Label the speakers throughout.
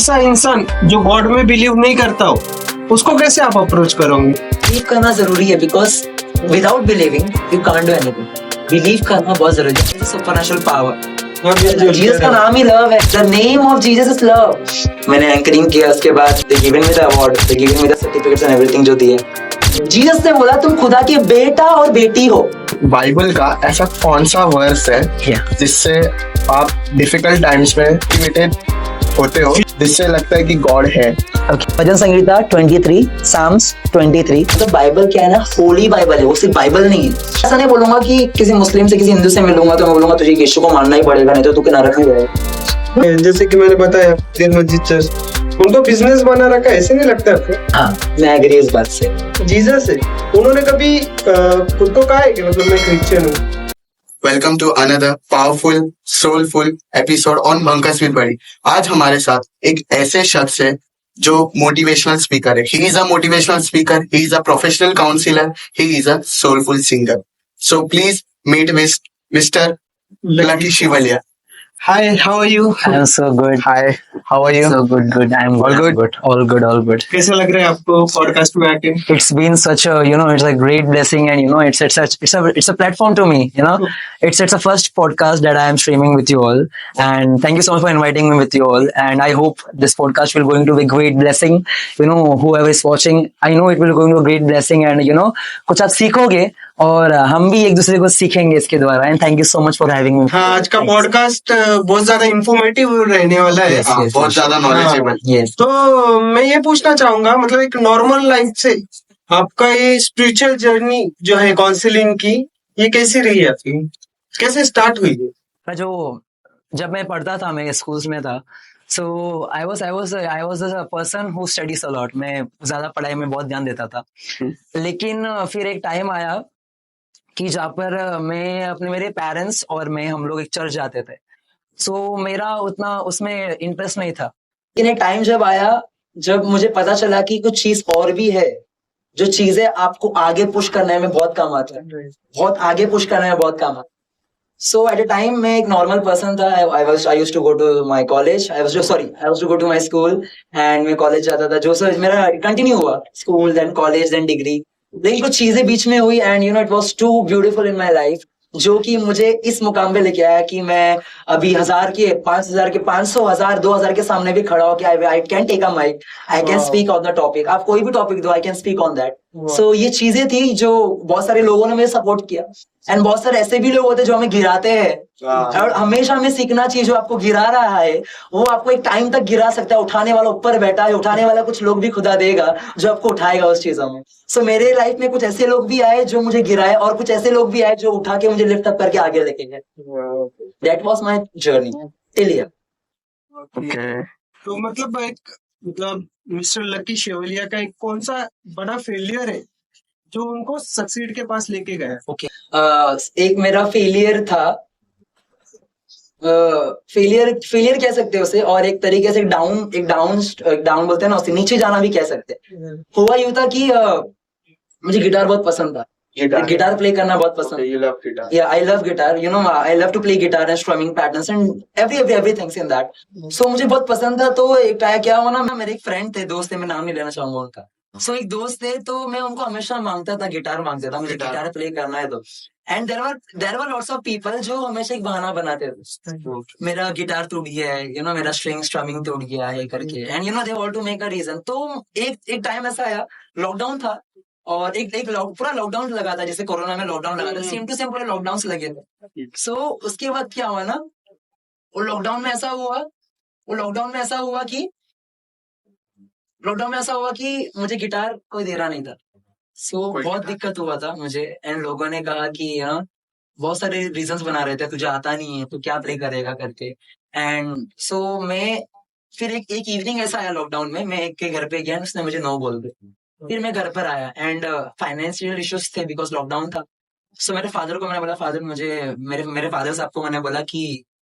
Speaker 1: ऐसा इंसान जो गॉड में बिलीव नहीं करता हो, उसको कैसे आप अप्रोच करोगे?
Speaker 2: बिलीव करना जरूरी है because without believing you can't do anything. Believe करना बहुत जरूरी है. Supernatural power. जीसस का नाम ही लव है. The name of Jesus is love. मैंने एंकरिंग किया, उसके बाद they given me the award, they given me the certificates and everything जो दिए. जीसस ने बोला तुम खुदा के बेटा और बेटी हो.
Speaker 3: बाइबल का ऐसा कौन सा वर्स है जिससे आप डिफिकल्ट टाइम्स में मोटिवेटेड होते हो, जिससे लगता है कि गॉड है?
Speaker 2: भजन संहिता 23, साम्स 23. तो बाइबल क्या है ना, होली बाइबल है, वो सिर्फ बाइबल नहीं है. ऐसा नहीं बोलूंगा कि किसी मुस्लिम से किसी हिंदू से मिलूंगा तो मैं बोलूंगा तुझे यीशु को मानना ही पड़ेगा, नहीं तो तू नरक में जाएगा.
Speaker 1: जैसे कि मैंने बताया दिन मस्जिद चर्च, उनको बिजनेस बना रखा है, ऐसे नहीं लगता आपको?
Speaker 2: हाँ, मैं एग्री इस बात से.
Speaker 1: जीसस है, उन्होंने कभी खुद को कहा है कि मतलब मैं क्रिश्चियन हूँ?
Speaker 3: Welcome to another powerful soulful episode on bunkers with buddy. आज हमारे साथ एक ऐसे शख्स है जो मोटिवेशनल स्पीकर है. He is a motivational speaker, he is a professional counsellor, he is a soulful singer. So please meet mister Lucky Shivliya. Hi, how are you?
Speaker 2: I am so good.
Speaker 3: Hi, how are you?
Speaker 2: So good. I am
Speaker 3: All good?
Speaker 2: All good.
Speaker 1: कैसा लग रहा है आपको podcast में आके?
Speaker 2: It's been such a, it's a great blessing, and it's a platform to me. It's a first podcast that I am streaming with you all, and thank you so much for inviting me with you all. And I hope this podcast will going to be a great blessing. Whoever is watching, I know it will going to be a great blessing, and कुछ आप सीखोगे और हम भी एक दूसरे को सीखेंगे इसके द्वारा. And thank you so much for having me.
Speaker 1: हाँ, आज का पॉडकास्ट बहुत ज्यादा इंफॉर्मेटिव रहने वाला है.
Speaker 3: बहुत ज्यादा नॉलेजेबल.
Speaker 2: यस.
Speaker 1: तो मैं ये पूछना चाहूंगा, मतलब एक नॉर्मल लाइफ से आपका ये स्पिरिचुअल जर्नी जो है काउंसलिंग की, ये कैसी रही है आपकी? कैसे स्टार्ट हुई है?
Speaker 2: जब मैं पढ़ता था, मैं स्कूल्स में था, so I was a person who studies a lot. मैं ज्यादा पढ़ाई में बहुत ध्यान देता था. लेकिन फिर एक टाइम आया कि जहाँ पर मेरे पेरेंट्स और मैं हम लोग एक चर्च जाते थे. सो मेरा उतना उसमें इंटरेस्ट नहीं था. लेकिन एक टाइम जब आया, जब मुझे पता चला कि कुछ चीज और भी है, जो चीजें आपको आगे पुश करने में बहुत काम आता है, बहुत आगे पुश करने में बहुत काम आता है. सो एट अ टाइम मैं एक नॉर्मल पर्सन था. I used to go to my college. I used to go to my school, and मैं कॉलेज जाता था. जो सर मेरा कंटिन्यू हुआ, school then college then degree. लेकिन कुछ चीजें बीच में हुई, and it was too beautiful in my life, जो कि मुझे इस मुकाम पे लेके आया कि मैं अभी 1000 के 5000 के 500 1000 2000 के सामने भी खड़ा हो कि I can take a mic, I can speak on the topic. आप कोई भी टॉपिक दो, I can speak on that. So ये चीजें थी जो बहुत सारे लोगों ने मुझे सपोर्ट किया. एंड बहुत सारे ऐसे भी लोग होते जो हमें गिराते हैं, और हमेशा हमें सीखना चाहिए. जो आपको गिरा रहा है वो आपको एक टाइम तक गिरा सकता है. उठाने वाला ऊपर बैठा है, उठाने वाला कुछ लोग भी खुदा देगा जो आपको उठाएगा उस चीजों में. सो मेरे लाइफ में कुछ ऐसे लोग भी आए जो मुझे गिराए, और कुछ ऐसे लोग भी आए जो उठा के मुझे लिफ्ट अप करके आगे लेके गए. That was my journey till here.
Speaker 1: तो मतलब मिस्टर लकी शेवलिया का एक कौन सा बड़ा फेलियर है जो उनको सक्सीड के पास लेके गया?
Speaker 2: ओके. एक मेरा फेलियर था. फेलियर कह सकते हैं उसे, और एक तरीके से डाउन बोलते हैं ना, उसे नीचे जाना भी कह सकते हैं. हुआ यूं था कि मुझे गिटार बहुत पसंद था. गिटार प्ले करना बहुत पसंद.
Speaker 3: You love guitar.
Speaker 2: Yeah, I love guitar. I love to play guitar and strumming patterns and everything in that. So मुझे बहुत पसंद था. तो एक क्या हुआ ना, मेरे एक फ्रेंड थे, दोस्त थे, मैं नाम नहीं लेना चाहूंगा उनका. सो एक दोस्त थे, तो मैं उनको हमेशा मांगता था, गिटार मांगता था, मुझे गिटार प्ले करना है. तो and there were lots of people जो हमेशा एक बहाना बनाते थे, मेरा गिटार टूट गया है, मेरा स्ट्रमिंग टूट गया है करके. And they want to make a reason. तो एक टाइम ऐसा आया, लॉकडाउन था, और पूरा लॉकडाउन लगा था, जैसे कोरोना में लॉकडाउन लगा था, सेम टू सेम पूरे लॉकडाउन से लगे थे. सो उसके बाद क्या हुआ ना, वो लॉकडाउन में ऐसा हुआ कि मुझे गिटार कोई दे रहा नहीं था. सो बहुत दिक्कत हुआ था मुझे. एंड लोगों ने कहा कि बहुत सारे रीजंस बना रहे थे, तुझे आता नहीं है, तू क्या प्ले करेगा करके. एंड सो मैं फिर एक इवनिंग ऐसा आया लॉकडाउन में, मैं एक के घर पे गया, उसने मुझे नो बोल दिया. फिर मैं घर पर आया, एंड फाइनेंशियल इश्यूज थे बिकॉज लॉकडाउन था. सो मेरे फादर को मैंने बोला, फादर मुझे मेरे फादर साहब को मैंने बोला कि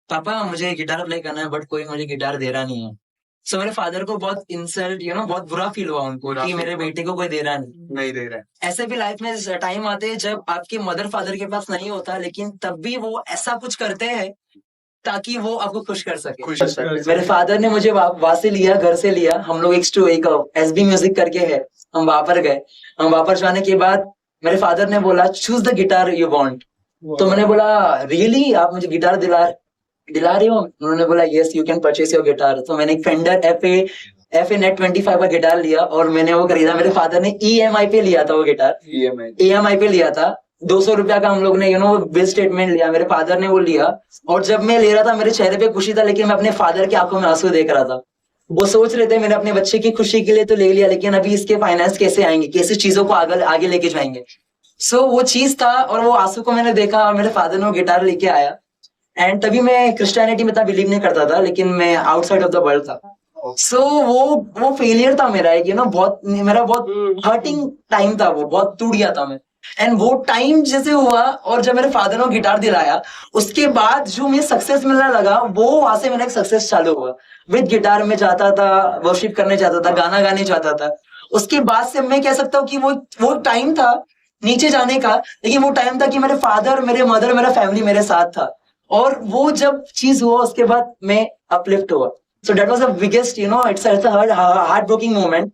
Speaker 2: पापा मुझे गिटार प्ले करना है, बट कोई मुझे गिटार दे रहा नहीं है. सो मेरे फादर को बहुत इंसल्ट बहुत बुरा फील हुआ उनको कि मेरे बेटे को कोई दे रहा नहीं
Speaker 3: दे रहा है.
Speaker 2: ऐसे भी लाइफ में टाइम आते हैं जब आपके मदर फादर के पास नहीं होता, लेकिन तब भी वो ऐसा कुछ करते हैं ताकि वो आपको खुश कर सके।
Speaker 3: खुश कर सकते
Speaker 4: मेरे फादर ने मुझे वहां से लिया, घर से लिया, हम लोग एक एसबी म्यूजिक करके है, हम वहां पर गए। हम वहां पर जाने के बाद मेरे फादर ने बोला choose the guitar you want. तो मैंने बोला रियली आप मुझे गिटार दिला रहे हो? उन्होंने बोला yes you can purchase your guitar. तो मैंने एक फेंडर एफ ए नेट 25 का गिटार लिया और मैंने वो खरीदा। मेरे फादर ने ईएमआई पे लिया था वो गिटार, ईएमआई पे लिया था। 200 रुपया का हम लोग ने बिल स्टेटमेंट लिया, मेरे फादर ने वो लिया। और जब मैं ले रहा था मेरे चेहरे पे खुशी था, लेकिन मैं अपने फादर की आंखों में आंसू देख रहा था। वो सोच रहे थे मैंने अपने बच्चे की खुशी के लिए तो ले लिया, लेकिन अभी इसके फाइनेंस कैसे आएंगे, कैसे चीजों को आगे लेके जाएंगे। सो वो चीज था और वो आंसू को मैंने देखा और मेरे फादर ने वो गिटार लेके आया। एंड तभी मैं क्रिश्चियनिटी में इतना बिलीव नहीं करता था, लेकिन मैं आउटसाइड ऑफ द वर्ल्ड था। सो वो फेलियर था मेरा एक बहुत हर्टिंग टाइम था, वो बहुत टूट गया था मैं। एंड वो टाइम जैसे हुआ और जब मेरे फादर ने गिटार दिलाया, उसके बाद जो मुझे सक्सेस मिलने लगा, वो वहां से मेरा एक सक्सेस चालू हुआ। विद गिटार में जाता था, वर्शिप करने जाता था, गाना गाने जाता था। उसके बाद से मैं कह सकता हूँ कि वो टाइम था नीचे जाने का, लेकिन वो टाइम था कि मेरे फादर, मेरे मदर, मेरा फैमिली मेरे साथ था। और वो जब चीज हुआ उसके बाद मैं अपलिफ्ट हुआ। So that was the biggest, it's a heartbreaking moment.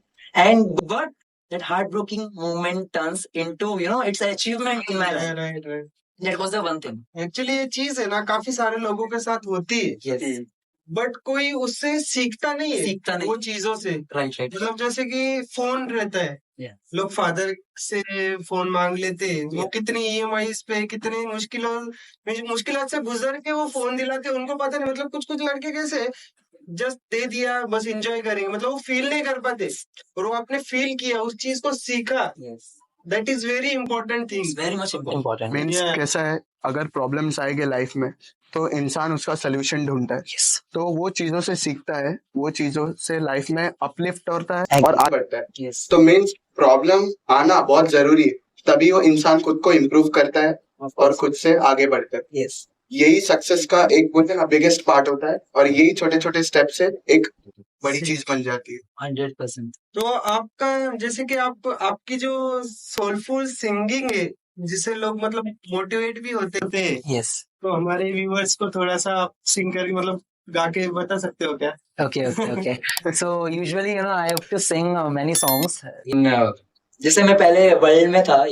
Speaker 4: But that heartbreaking moment turns into, it's an achievement in my life.
Speaker 1: Right right.
Speaker 4: That was the one thing.
Speaker 1: Actually ये चीज है ना, काफी सारे लोगों के साथ होती है,
Speaker 4: Yes.
Speaker 1: बट कोई उससे सीखता नहीं है,
Speaker 4: सीखता नहीं।
Speaker 1: वो चीजों से।
Speaker 4: Right.
Speaker 1: मतलब जैसे कि फोन रहता है,
Speaker 4: Yeah.
Speaker 1: लोग फादर से फोन मांग लेते हैं, वो कितनी ईएमआई पे कितनी मुश्किलों से गुजर के वो फोन दिलाते हैं। उनको पता नहीं, मतलब कुछ लड़के कैसे जस्ट दे दिया बस एंजॉय करेंगे, मतलब वो फील नहीं कर पाते। और वो आपने फील किया, उस चीज को सीखा,
Speaker 4: Yes.
Speaker 1: That is very important thing.
Speaker 4: It's very much important.
Speaker 3: Means
Speaker 1: Yeah.
Speaker 3: कैसा है, अगर प्रॉब्लम्स आएंगे लाइफ में तो इंसान उसका सोल्यूशन ढूंढता है।
Speaker 4: Yes.
Speaker 3: तो वो चीजों से सीखता है, वो चीजों से लाइफ में अपलिफ्ट होता है
Speaker 4: Agree.
Speaker 3: और आगे बढ़ता है।
Speaker 4: Yes.
Speaker 3: तो मीन्स प्रॉब्लम आना बहुत जरूरी है, तभी वो इंसान खुद को इम्प्रूव करता है और खुद से आगे बढ़ता है।
Speaker 4: Yes.
Speaker 3: यही सक्सेस का एक बोलते हैं ना बिगेस्ट पार्ट होता है, और यही छोटे छोटे स्टेप से एक बड़ी चीज बन जाती है।
Speaker 4: 100%.
Speaker 1: तो आपका जैसे कि आपकी जो सोलफुल सिंगिंग है, जिससे लोग मतलब मोटिवेट भी होते हैं,
Speaker 4: Yes.
Speaker 1: तो हमारे व्यूअर्स को थोड़ा सा आप सिंग करके मतलब गा के बता सकते हो क्या?
Speaker 4: Okay. So usually, I have to sing many songs. जैसे मैं पहले वर्ल्ड में था,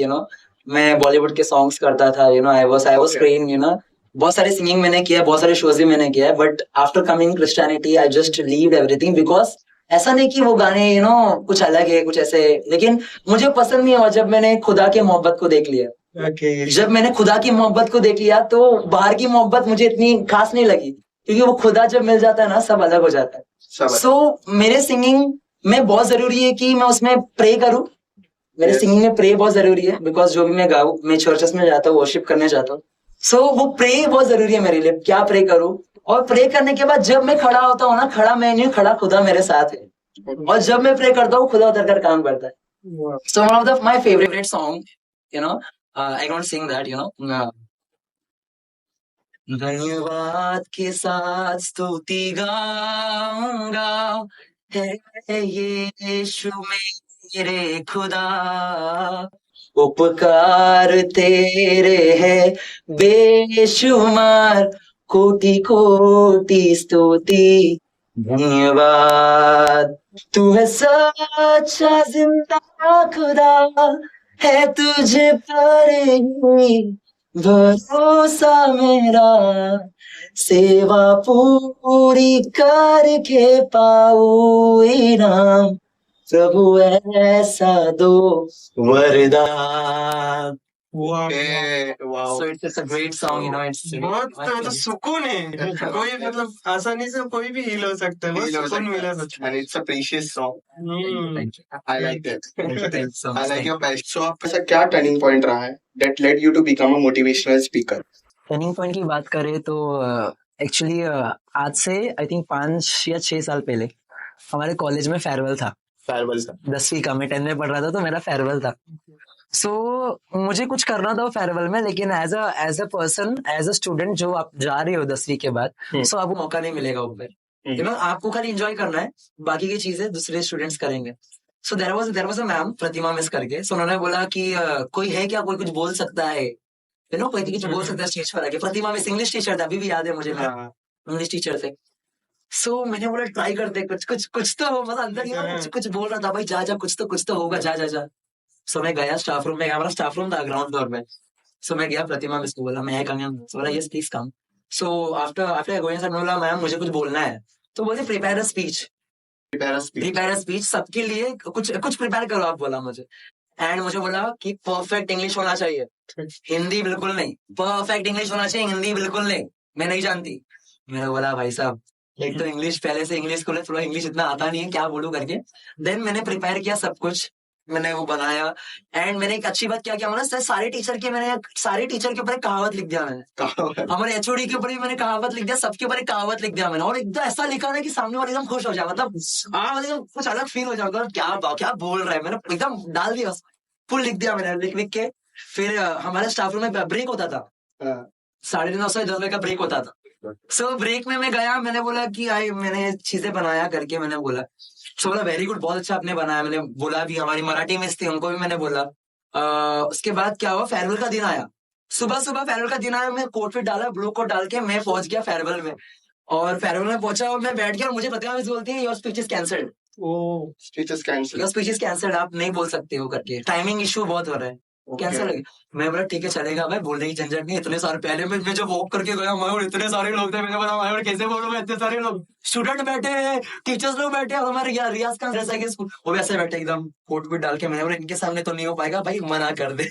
Speaker 4: मैं बॉलीवुड के सॉन्ग्स करता था, I was
Speaker 3: Okay.
Speaker 4: trained, बहुत सारे सिंगिंग मैंने किया, बहुत सारे शोज भी मैंने किया। But after coming Christianity I just leave everything, because ऐसा नहीं कि वो गाने कुछ अलग है कुछ ऐसे, लेकिन मुझे पसंद नहीं हुआ जब मैंने खुदा की मोहब्बत को देख लिया।
Speaker 1: Okay.
Speaker 4: जब मैंने खुदा की मोहब्बत को देख लिया तो बाहर की मोहब्बत मुझे इतनी खास नहीं लगी, क्योंकि वो खुदा जब मिल जाता है ना, सब अलग हो जाता है।
Speaker 3: सब
Speaker 4: सो मेरे सिंगिंग में बहुत जरूरी है कि मैं उसमें प्रे करूं। मेरे
Speaker 3: Yes.
Speaker 4: सिंगिंग में प्रे बहुत जरूरी है, बिकॉज जो भी मैं गाऊं, मैं चर्चेस में जाता हूँ, वर्शिप करने जाता हूँ। सो वो प्रे बहुत जरूरी है मेरे लिए, क्या प्रे करूं। और प्रे करने के बाद जब मैं खड़ा होता हूँ ना, खड़ा मैं नहीं, खड़ा खुदा मेरे साथ है। और जब मैं प्रे करता हूँ, खुदा उतर कर काम करता है।
Speaker 1: Wow.
Speaker 4: So one of my favorite song, I don't sing that, धन्यवाद के साथ स्तुति गाऊंगा, है यीशु मेरे खुदा, उपकार तेरे है बेशुमार, कोटि कोटि स्तुति धन्यवाद। तू है सच्चा जिंदा खुदा, है तुझे पर ही भरोसा मेरा, सेवा पूरी करके पाऊं इनाम, प्रभु ऐसा दो वरदान।
Speaker 1: Wow.
Speaker 3: Wow,
Speaker 4: So it's a great song, it's
Speaker 1: बहुत मतलब सुकून है। कोई मतलब आसानी से कोई भी हील हो सकता है, बहुत सुकून मिला सच में।
Speaker 3: and it's a precious song.
Speaker 4: Thank you.
Speaker 3: I like it.
Speaker 4: Thank you so
Speaker 3: I
Speaker 4: much.
Speaker 3: like your passion. So आपका ऐसा क्या टर्निंग पॉइंट रहा है that led you to become a motivational speaker?
Speaker 2: Turning point की बात करें तो actually आज से आई थिंक 5 या 6 साल पहले हमारे कॉलेज में फेयरवेल था।
Speaker 3: Farewell sir.
Speaker 2: 10वीं का, मैं 10 में पढ़ रहा था तो मेरा फेयरवेल था। सो मुझे कुछ करना था फेयरवेल में, लेकिन as a person, as a student जो आप जा रहे हो 10वीं के बाद, सो आपको मौका नहीं मिलेगा ऊपर। आपको खाली एंजॉय करना है, बाकी की चीजें दूसरे स्टूडेंट्स करेंगे। So there was a ma'am Pratima Miss करके, सो उन्होंने बोला कि कोई है क्या, कोई कुछ बोल सकता है, कोई कुछ बोल सकता है स्टेज पर आके। प्रतिमा मिस इंग्लिश टीचर था, अभी भी याद है मुझे।
Speaker 4: इंग्लिश टीचर थे। सो मैंने बोला ट्राई करते, कुछ कुछ कुछ तो मतलब अंदर कुछ बोल रहा था, भाई जा जा, कुछ तो होगा, जा जा जा। सो मैं गया स्टाफ रूम में, हमारा स्टाफ रूम था ग्राउंड फ्लोर में। सो मैं गया प्रतिमा मिस को बोला, मैं कम, सो बोला yes please come. So after after going sir, मैं बोला मैम मुझे कुछ बोलना है। तो बोले prepare a speech, prepare a speech सबके लिए, कुछ कुछ प्रिपेयर करो आप, बोला मुझे। एंड मुझे बोला कि परफेक्ट इंग्लिश होना चाहिए, हिंदी बिल्कुल नहीं, परफेक्ट इंग्लिश होना चाहिए, हिंदी बिल्कुल नहीं, मैं नहीं जानती। मैंने बोला भाई साहब एक तो इंग्लिश पहले से इंग्लिश स्कूल है, थोड़ा इंग्लिश इतना आता नहीं है, क्या बोलूं करके। देन मैंने प्रिपेयर किया सब कुछ, मैंने वो बनाया। एंड मैंने एक अच्छी बात क्या किया, मैंने सारे टीचर के ऊपर एक कहावत लिख दिया मैंने, हमारे एचओडी के ऊपर भी मैंने कहावत लिख दिया, सबके ऊपर एक कहावत लिख दिया मैंने। और एकदम ऐसा लिखा ना कि सामने वाले एकदम खुश हो जाए, मतलब मतलब कुछ अलग फील हो जाए, मतलब क्या बोल रहा है, मैंने एकदम डाल दिया, फुल लिख दिया मैंने, लिख लिख के। फिर हमारे स्टाफ रूम में ब्रेक होता था, 9:30 से 10 बजे का ब्रेक होता था। सो ब्रेक में मैं गया, मैंने बोला कि मैंने चीजें बनाया करके, मैंने बोला। सो बोला वेरी गुड, बहुत अच्छा आपने बनाया। मैंने बोला भी, हमारी मराठी मिस थी, उनको भी मैंने बोला। उसके बाद क्या हुआ, फेयरवेल का दिन आया, सुबह सुबह फेयरवेल का दिन आया, मैं कोट फिट डाला, ब्लू कोट डाल के मैं पहुंच गया फेयरवेल में। और फेयरवेल में पहुंचा और मैं बैठ गया, और मुझे प्रतिमा मिस बोलती है your speech is cancelled, your speech is cancelled, आप नहीं बोल सकते हो करके, टाइमिंग इशू बहुत हो रहा है, कैंसिल हो गया। मैं बोला ठीक है चलेगा भाई, बोलने की झंझट नहीं, इतने सारे पहले मैं जो वॉक करके गया, मयूर इतने सारे लोग थे, मैंने बोला मयूर कैसे बोलूंगा, इतने सारे लोग, स्टूडेंट बैठे हैं, टीचर्स लोग बैठे हैं, और हमारे रियाज खान जैसा कि स्कूल, वो वैसे बैठे एकदम कोट पीट डाल के। मैंने बोला इनके सामने तो नहीं हो पाएगा भाई, मना कर दे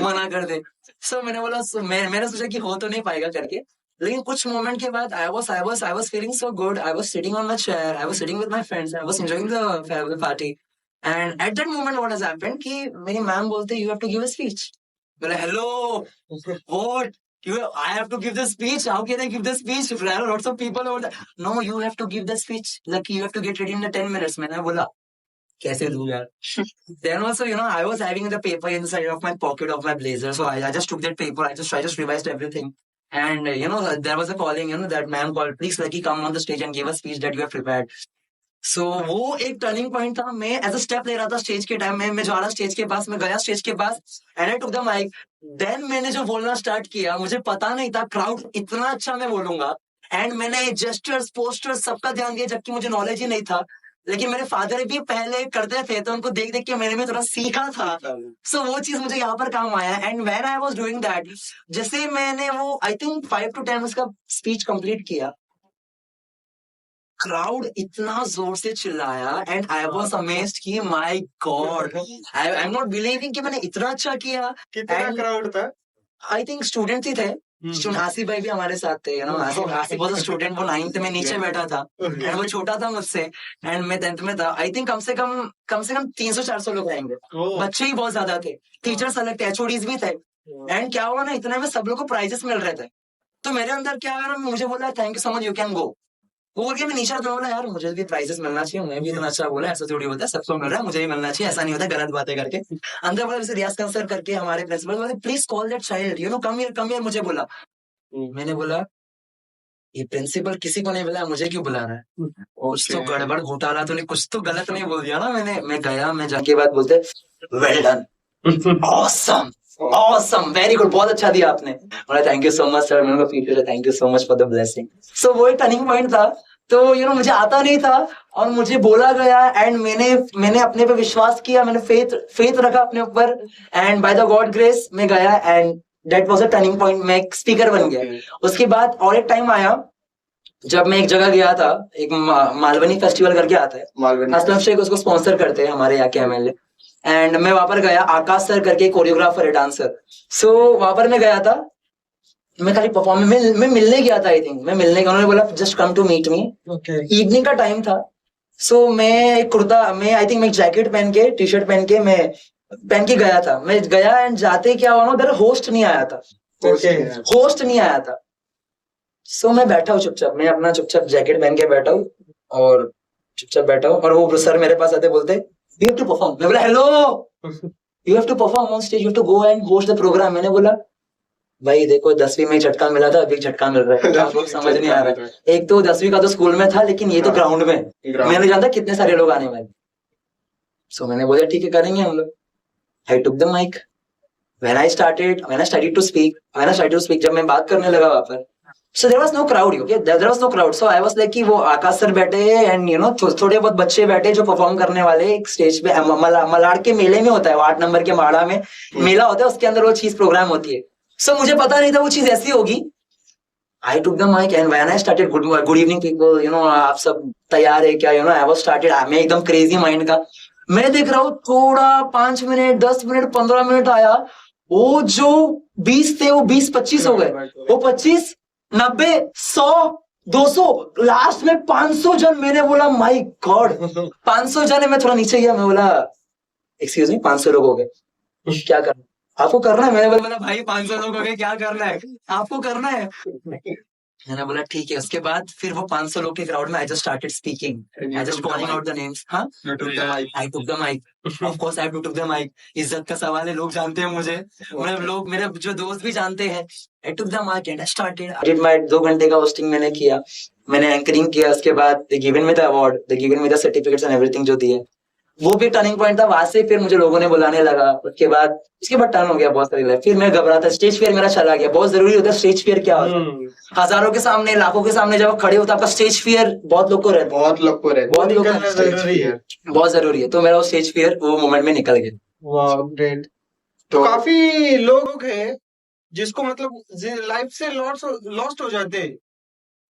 Speaker 4: मना कर दे। सो मैंने बोला मैंने सोचा कि हो तो नहीं पाएगा करके। लेकिन कुछ मोमेंट के बाद I was feeling so good, I was sitting on my chair, I was sitting with my friends, I was enjoying the farewell party. And at that moment what has happened कि मेरी ma'am बोलते you have to give a speech. बोले hello what, I have to give the speech, how can I give the speech if there are lots of people over there? No, you have to give the speech, like you have to get ready in the 10 minutes. मैंने बोला कैसे दूं यार। Then also, I was having the paper inside of my pocket of my blazer, so I just took that paper, I just revised everything. And there was a calling, that ma'am called, please Lucky come on the stage and give a speech that you have prepared. सो वो एक turning point था, मैं as a step ले रहा था stage के time में, मैं जा रहा स्टेज के पास, मैं गया स्टेज के पास and I took the mic. Then मैंने जो बोलना स्टार्ट किया, मुझे पता नहीं था क्राउड इतना अच्छा मैं बोलूंगा। एंड मैंने जेस्चर्स पोस्टर्स सबका ध्यान दिया, जबकि मुझे नॉलेज ही नहीं था। लेकिन मेरे फादर भी पहले करते थे, तो उनको देख देख के मैंने भी थोड़ा सीखा था। सो वो चीज मुझे यहाँ पर काम आया। And when I was doing that, जैसे मैंने वो आई थिंक 5 to 10 उसका स्पीच कंप्लीट किया, क्राउड इतना जोर से चिल्लाया एंड आई वाज अमेज्ड कि my God, I am not believing कि मैंने इतना अच्छा किया।
Speaker 1: कितना क्राउड था?
Speaker 4: आई थिंक स्टूडेंट्स ही थे, आसिफ भाई भी हमारे साथ थे, आसिफ वाज अ स्टूडेंट, वो 9th में नीचे बैठा था एंड वो छोटा था मुझसे एंड मैं 10th में था। आई थिंक कम से कम 300-400 लोग आएंगे, बच्चे ही बहुत ज्यादा थे, टीचर्स अलग थे, एचओडीज भी थे। एंड क्या हुआ ना, इतने में सब लोग को प्राइजेस मिल रहे थे, तो मेरे अंदर क्या हुआ, मुझे बोला thank you so much, you can go. वो बोल के मैं नीचे आता, बोला यार मुझे भी प्राइजेस मिलना चाहिए, मैं भी इतना अच्छा बोला, ऐसा थोड़ी होता है, सबको मिल रहा है, मुझे भी मिलना चाहिए, ऐसा नहीं होता, गलत बातें करके। अंदर बोला जैसे रियाज खान सर करके हमारे प्रिंसिपल बोले please call that child, come here, मुझे बोला। मैंने बोला ये प्रिंसिपल किसी को नहीं बुलाया, मुझे क्यों बुला रहा है, कुछ तो गड़बड़ घोटाला तो नहीं, कुछ तो गलत नहीं बोल दिया ना मैंने। मैं गया, मैं जाके बाद बोलते well done, awesome awesome, very good, बहुत अच्छा दिया आपने। बोला thank you so much sir, मैंने कहा thank you so much for the blessing. So वो एक टर्निंग पॉइंट था। तो मुझे आता नहीं था और मुझे बोला गया एंड मैंने अपने पे विश्वास किया, मैंने फेथ रखा अपने ऊपर and by the God grace मैं गया and that was a turning point, मैं एक स्पीकर बन गया। उसके बाद और एक टाइम आया जब मैं एक जगह गया था, एक मालवनी फेस्टिवल करके आता है, असलम शेख उसको स्पॉन्सर करते हैं हमारे यहाँ के एमएलए। एंड मैं वहां पर गया, आकाश सर करके कोरियोग्राफर है, डांसर। सो वहां पर मैं गया था, मैं खाली परफॉर्म में मिलने गया था, आई थिंक मैं मिलने गया, उन्होंने बोला just come to meet me. Evening का टाइम था। सो मैं एक कुर्ता में आई थिंक मैं जैकेट पहन के, टी शर्ट पहन के गया था। मैं गया एंड जाते क्या हुआ, उधर होस्ट नहीं आया था, होस्ट नहीं आया था। सो मैं बैठा हूँ चुपचाप, मैं अपना चुपचाप जैकेट पहन के बैठा हूँ और चुपचाप बैठा हूँ, और वो सर मेरे पास आते बोलते यू हैव टू परफॉर्म। मैं बोला hello, you have to perform on stage, you have to go and host the programme. मैंने बोला भाई देखो 10वीं में झटका मिला था, अभी झटका मिल रहा है, आपको समझ नहीं आ रहा है। एक तो 10वीं का तो स्कूल में था, लेकिन ये तो ग्राउंड में, मैं नहीं जानता कितने सारे लोग आने वाले। सो मैंने बोला ठीक है करेंगे हम लोग। I took the mic, when I started to speak, जब मैं बात करने लगा वहां पर, So there was no crowd, okay? There was no crowd. So I was like कि वो आकाश सर बैठे हैं and you know थोड़े बहुत बच्चे बैठे जो परफॉर्म करने वाले एक स्टेज पे मलाड़ के मेले में होता है, वो 8 नंबर के माड़ा में मेला होता है, उसके अंदर वो चीज प्रोग्राम होती है. So मुझे पता नहीं था वो चीज ऐसी होगी. I took the mic and when I started good evening people, you know आप सब तैयार है क्या, you know I was started, मैं एकदम क्रेजी माइंड का. मैं देख रहा हूँ थोड़ा 5 मिनट 10 मिनट 15 मिनट आया, वो जो 20 थे वो 20-25 हो गए, वो 25 90 100 200 लास्ट में 500 जन. मैंने बोला माय गॉड 500 जन है. मैं थोड़ा नीचे गया, मैं बोला एक्सक्यूज मी 500 लोग हो गए, क्या करना आपको करना है. मैंने बोला भाई 500 लोग हो गए, क्या करना है आपको करना है. मैंने बोला ठीक है. उसके बाद फिर वो 500 लोग के क्राउड में I just started speaking, I just calling out the names. हाँ, I took the mic, of course I took the mic. इज्जत का सवाल है, लोग जानते हैं मुझे, मतलब लोग मेरे जो दोस्त भी जानते हैं. I took the mic and I started. I did my 2 घंटे का होस्टिंग मैंने किया, मैंने एंकरिंग किया. उसके बाद they given me the award, they given me the certificates and everything जो दिए. वो भी टर्निंग पॉइंट था. वहां से फिर मुझे लोगों ने बुलाने लगा. उसके बाद टर्न हो गया बहुत सारी लाइफ. फिर मैं घबराता, स्टेज फियर मेरा चला गया. बहुत जरूरी होता है स्टेज फियर. क्या होता है, हजारों के सामने लाखों के सामने जब खड़े होता है, आपका स्टेज फियर बहुत लोग को रहता है, बहुत लोग को
Speaker 1: जरूरी है,
Speaker 4: बहुत जरूरी है. तो मेरा वो स्टेज फियर वो मोमेंट में निकल गया.
Speaker 1: वाह ग्रेट. तो काफी लोग हैं जिसको मतलब लाइफ से लॉस्ट हो जाते हैं,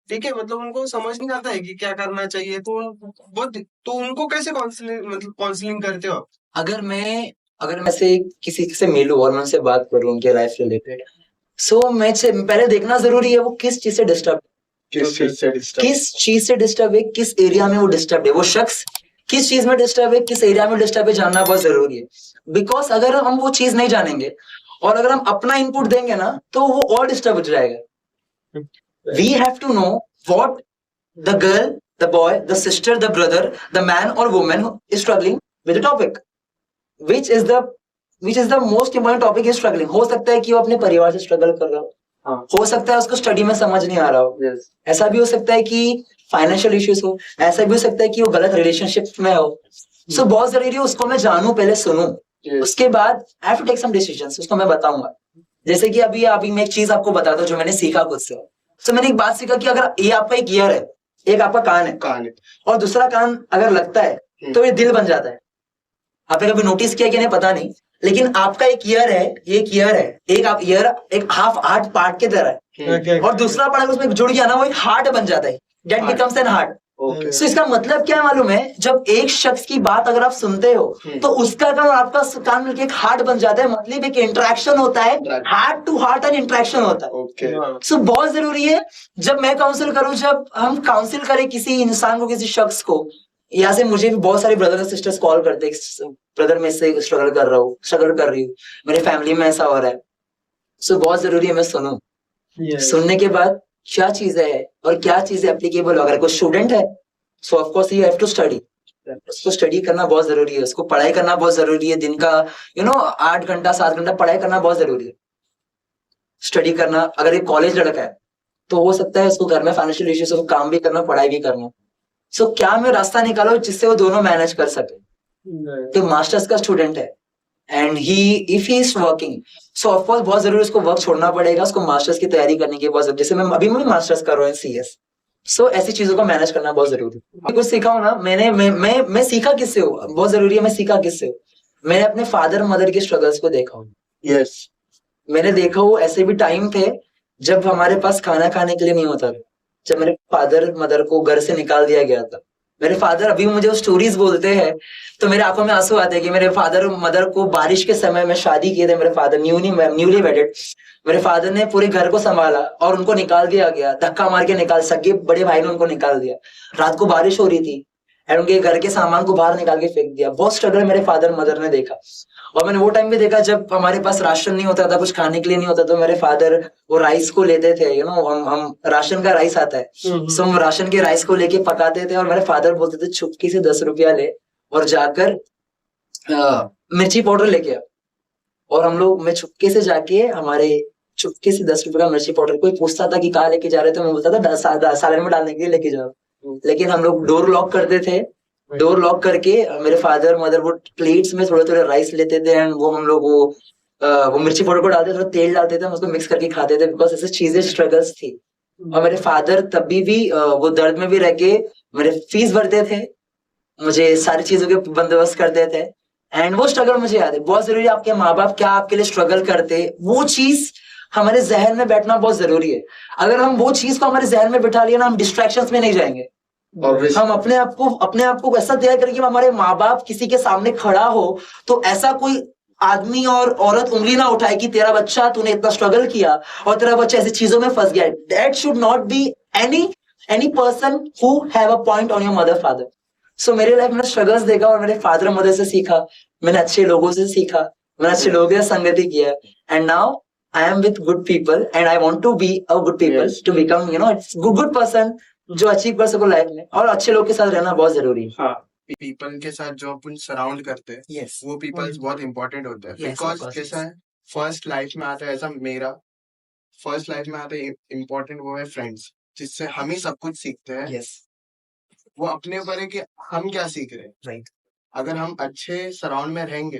Speaker 1: ठीक है, मतलब उनको समझ नहीं आता है कि क्या करना चाहिए. तो उनको कैसे काउंसलिंग करते हो आप?
Speaker 4: अगर मैं से किसी से मिलूं और मैं उनसे बात करूं उनके लाइफ रिलेटेड, सो मैं पहले देखना जरूरी है वो किस चीज से डिस्टर्ब है, किस एरिया में वो डिस्टर्ब है, वो शख्स किस चीज में डिस्टर्ब है, किस एरिया में डिस्टर्ब है, जानना बहुत जरूरी है. बिकॉज अगर हम वो चीज नहीं जानेंगे और अगर हम अपना इनपुट देंगे ना, तो वो और डिस्टर्ब हो जाएगा. We have to know what the girl, the boy, the sister, the brother, the man or woman who is struggling with the topic. Which is the most important topic is struggling. हो सकता है कि वो अपने परिवार से struggle कर रहा हो, हो सकता है उसको स्टडी में समझ नहीं आ रहा हो, ऐसा भी हो सकता है कि फाइनेंशियल इश्यूज हो, ऐसा भी हो सकता है कि वो गलत रिलेशनशिप में हो. सो बहुत जरूरी है उसको मैं जानूं, पहले सुनूं, उसके बाद I have to take some decisions. उसको मैं बताऊंगा. जैसे कि अभी मैं एक चीज आपको बताता हूँ जो मैंने सीखा खुद से. तो मैंने एक बात सीखा कि अगर ये आपका एक ईयर है, एक आपका कान है और दूसरा कान अगर लगता है तो ये दिल बन जाता है. आपने कभी नोटिस किया कि नहीं पता नहीं, लेकिन आपका एक ईयर है, ये एक ईयर है, एक आप ईयर एक हाफ हार्ट पार्ट की तरह है, और दूसरा पार्ट उसमें जुड़ गया ना, वो एक हार्ट बन जाता है. That becomes an heart. So इसका मतलब क्या मालूम है, जब एक शख्स की बात अगर आप सुनते हो तो उसका कान आपका कान मिलकर एक हार्ट बन जाता है. मतलब एक इंटरेक्शन होता है, heart to heart and interaction होता है. सो बहुत जरूरी है जब मैं काउंसिल करूं, जब हम काउंसिल करें किसी इंसान को, किसी शख्स को. यहाँ से मुझे भी बहुत सारे ब्रदर और सिस्टर्स कॉल करते हैं, ब्रदर मैं इससे स्ट्रगल कर रही हूँ, मेरे फैमिली में ऐसा हो रहा है. सो बहुत जरूरी है मैं सुनूं. सुनने के बाद क्या चीज है और क्या चीज एप्लीकेबल. अगर कोई स्टूडेंट है so of course you have to study. उसको स्टडी करना बहुत जरूरी है, उसको पढ़ाई करना बहुत जरूरी है. दिन का 8 घंटा 7 घंटा पढ़ाई करना बहुत जरूरी है. स्टडी करना. अगर एक कॉलेज लड़का है तो हो सकता है उसको घर में फाइनेंशियल इश्यूज हो, काम भी करना पढ़ाई भी करना. सो क्या मैं रास्ता निकालो जिससे वो दोनों मैनेज कर सके. तो मास्टर्स का स्टूडेंट है and if he is working, so of course बहुत जरूरी उसको वर्क छोड़ना पड़ेगा, उसको मास्टर्स की तैयारी करने की बहुत जरूरी. जैसे मैं मास्टर्स कर रहा हूँ CS. सो ऐसी चीजों को मैनेज करना बहुत जरूरी है. कुछ सीखा हूँ ना मैं सीखा किससे हो, बहुत जरूरी है. मैं सीखा किससे हो, मैंने अपने फादर मदर के स्ट्रगल्स को देखा हूँ. मैंने देखा हो ऐसे भी टाइम थे जब हमारे पास खाना खाने के लिए नहीं होता था, जब मेरे फादर मदर को घर से निकाल दिया गया था. मेरे फादर अभी मुझे वो स्टोरीज बोलते हैं तो मेरे आंखों में आंसू आते हैं कि मेरे फादर मदर को बारिश के समय में शादी किए थे. मेरे फादर न्यूली वेडेड, मेरे फादर ने पूरे घर को संभाला और उनको निकाल दिया गया, धक्का मार के सगे बड़े भाई ने उनको निकाल दिया. रात को बारिश हो रही थी एंड उनके घर के सामान को बाहर निकाल के फेंक दिया. बहुत स्ट्रगल मेरे फादर मदर ने देखा. और मैंने वो टाइम भी देखा जब हमारे पास राशन नहीं होता था, कुछ खाने के लिए नहीं होता, तो मेरे फादर वो राइस को लेते थे. हम राशन का राइस आता है, सो हम राशन के राइस को लेके पकाते थे. और मेरे फादर बोलते थे चुपके से 10 रुपया ले और जाकर मिर्ची पाउडर लेके आ. और मैं चुपके से जाके चुपके से 10 रुपए का मिर्ची पाउडर, कोई पूछता था कि कहाँ लेके जा रहे थे, मैं बोलता था सालन में डालने के लिए लेके जाओ. लेकिन हम लोग डोर लॉक करते थे. डोर लॉक करके मेरे फादर मदर वो प्लेट्स में थोड़े थोड़े राइस लेते थे एंड वो हम लोग वो मिर्ची पाउडर को डालते थे, थोड़ा तेल डालते थे, हम उसको मिक्स करके खाते थे. बिकॉज ऐसे चीजें स्ट्रगल्स थी. और मेरे फादर तभी भी वो दर्द में भी रह के मेरे फीस भरते थे, मुझे सारी चीजों के बंदोबस्त करते थे। एंड वो स्ट्रगल मुझे याद है। बहुत जरूरी है आपके माँ बाप क्या आपके लिए स्ट्रगल करते, वो चीज हमारे जहन में बैठना बहुत जरूरी है। अगर हम वो चीज को हमारे जहन में बिठा लिया ना, हम डिस्ट्रैक्शंस में नहीं जाएंगे। हम अपने आप को ऐसा तैयार करें कि हमारे माँ बाप किसी के सामने खड़ा हो तो ऐसा कोई आदमी और औरत उंगली ना उठाए कि तेरा बच्चा, तूने इतना स्ट्रगल किया और तेरा बच्चा ऐसी चीजों में फंस गया। That should not be any person who have a point on your mother father. So मेरे लाइफ में स्ट्रगल्स देखा और मेरे फादर मदर से सीखा, मैंने अच्छे लोगों से सीखा, मैंने अच्छे लोगों के साथ संगति किया। And now I am with good people and I want to be a good people to become good person जो अचीव कर सको लाइफ में। और अच्छे लोग के साथ रहना बहुत जरूरी है।
Speaker 3: हाँ, पीपल के साथ जो अपन सराउंड करते हैं
Speaker 4: यस
Speaker 3: वो पीपल्स बहुत इंपॉर्टेंट होते हैं।
Speaker 4: Yes, of
Speaker 3: बिकॉज
Speaker 4: course,
Speaker 3: कैसा है, फर्स्ट लाइफ में आता है, ऐसा मेरा फर्स्ट लाइफ में आता है इम्पोर्टेंट वो है फ्रेंड्स, जिससे हम ही सब कुछ सीखते हैं।
Speaker 4: यस
Speaker 3: वो अपने ऊपर है कि हम क्या सीख रहे हैं।
Speaker 4: राइट
Speaker 3: अगर हम अच्छे सराउंड में रहेंगे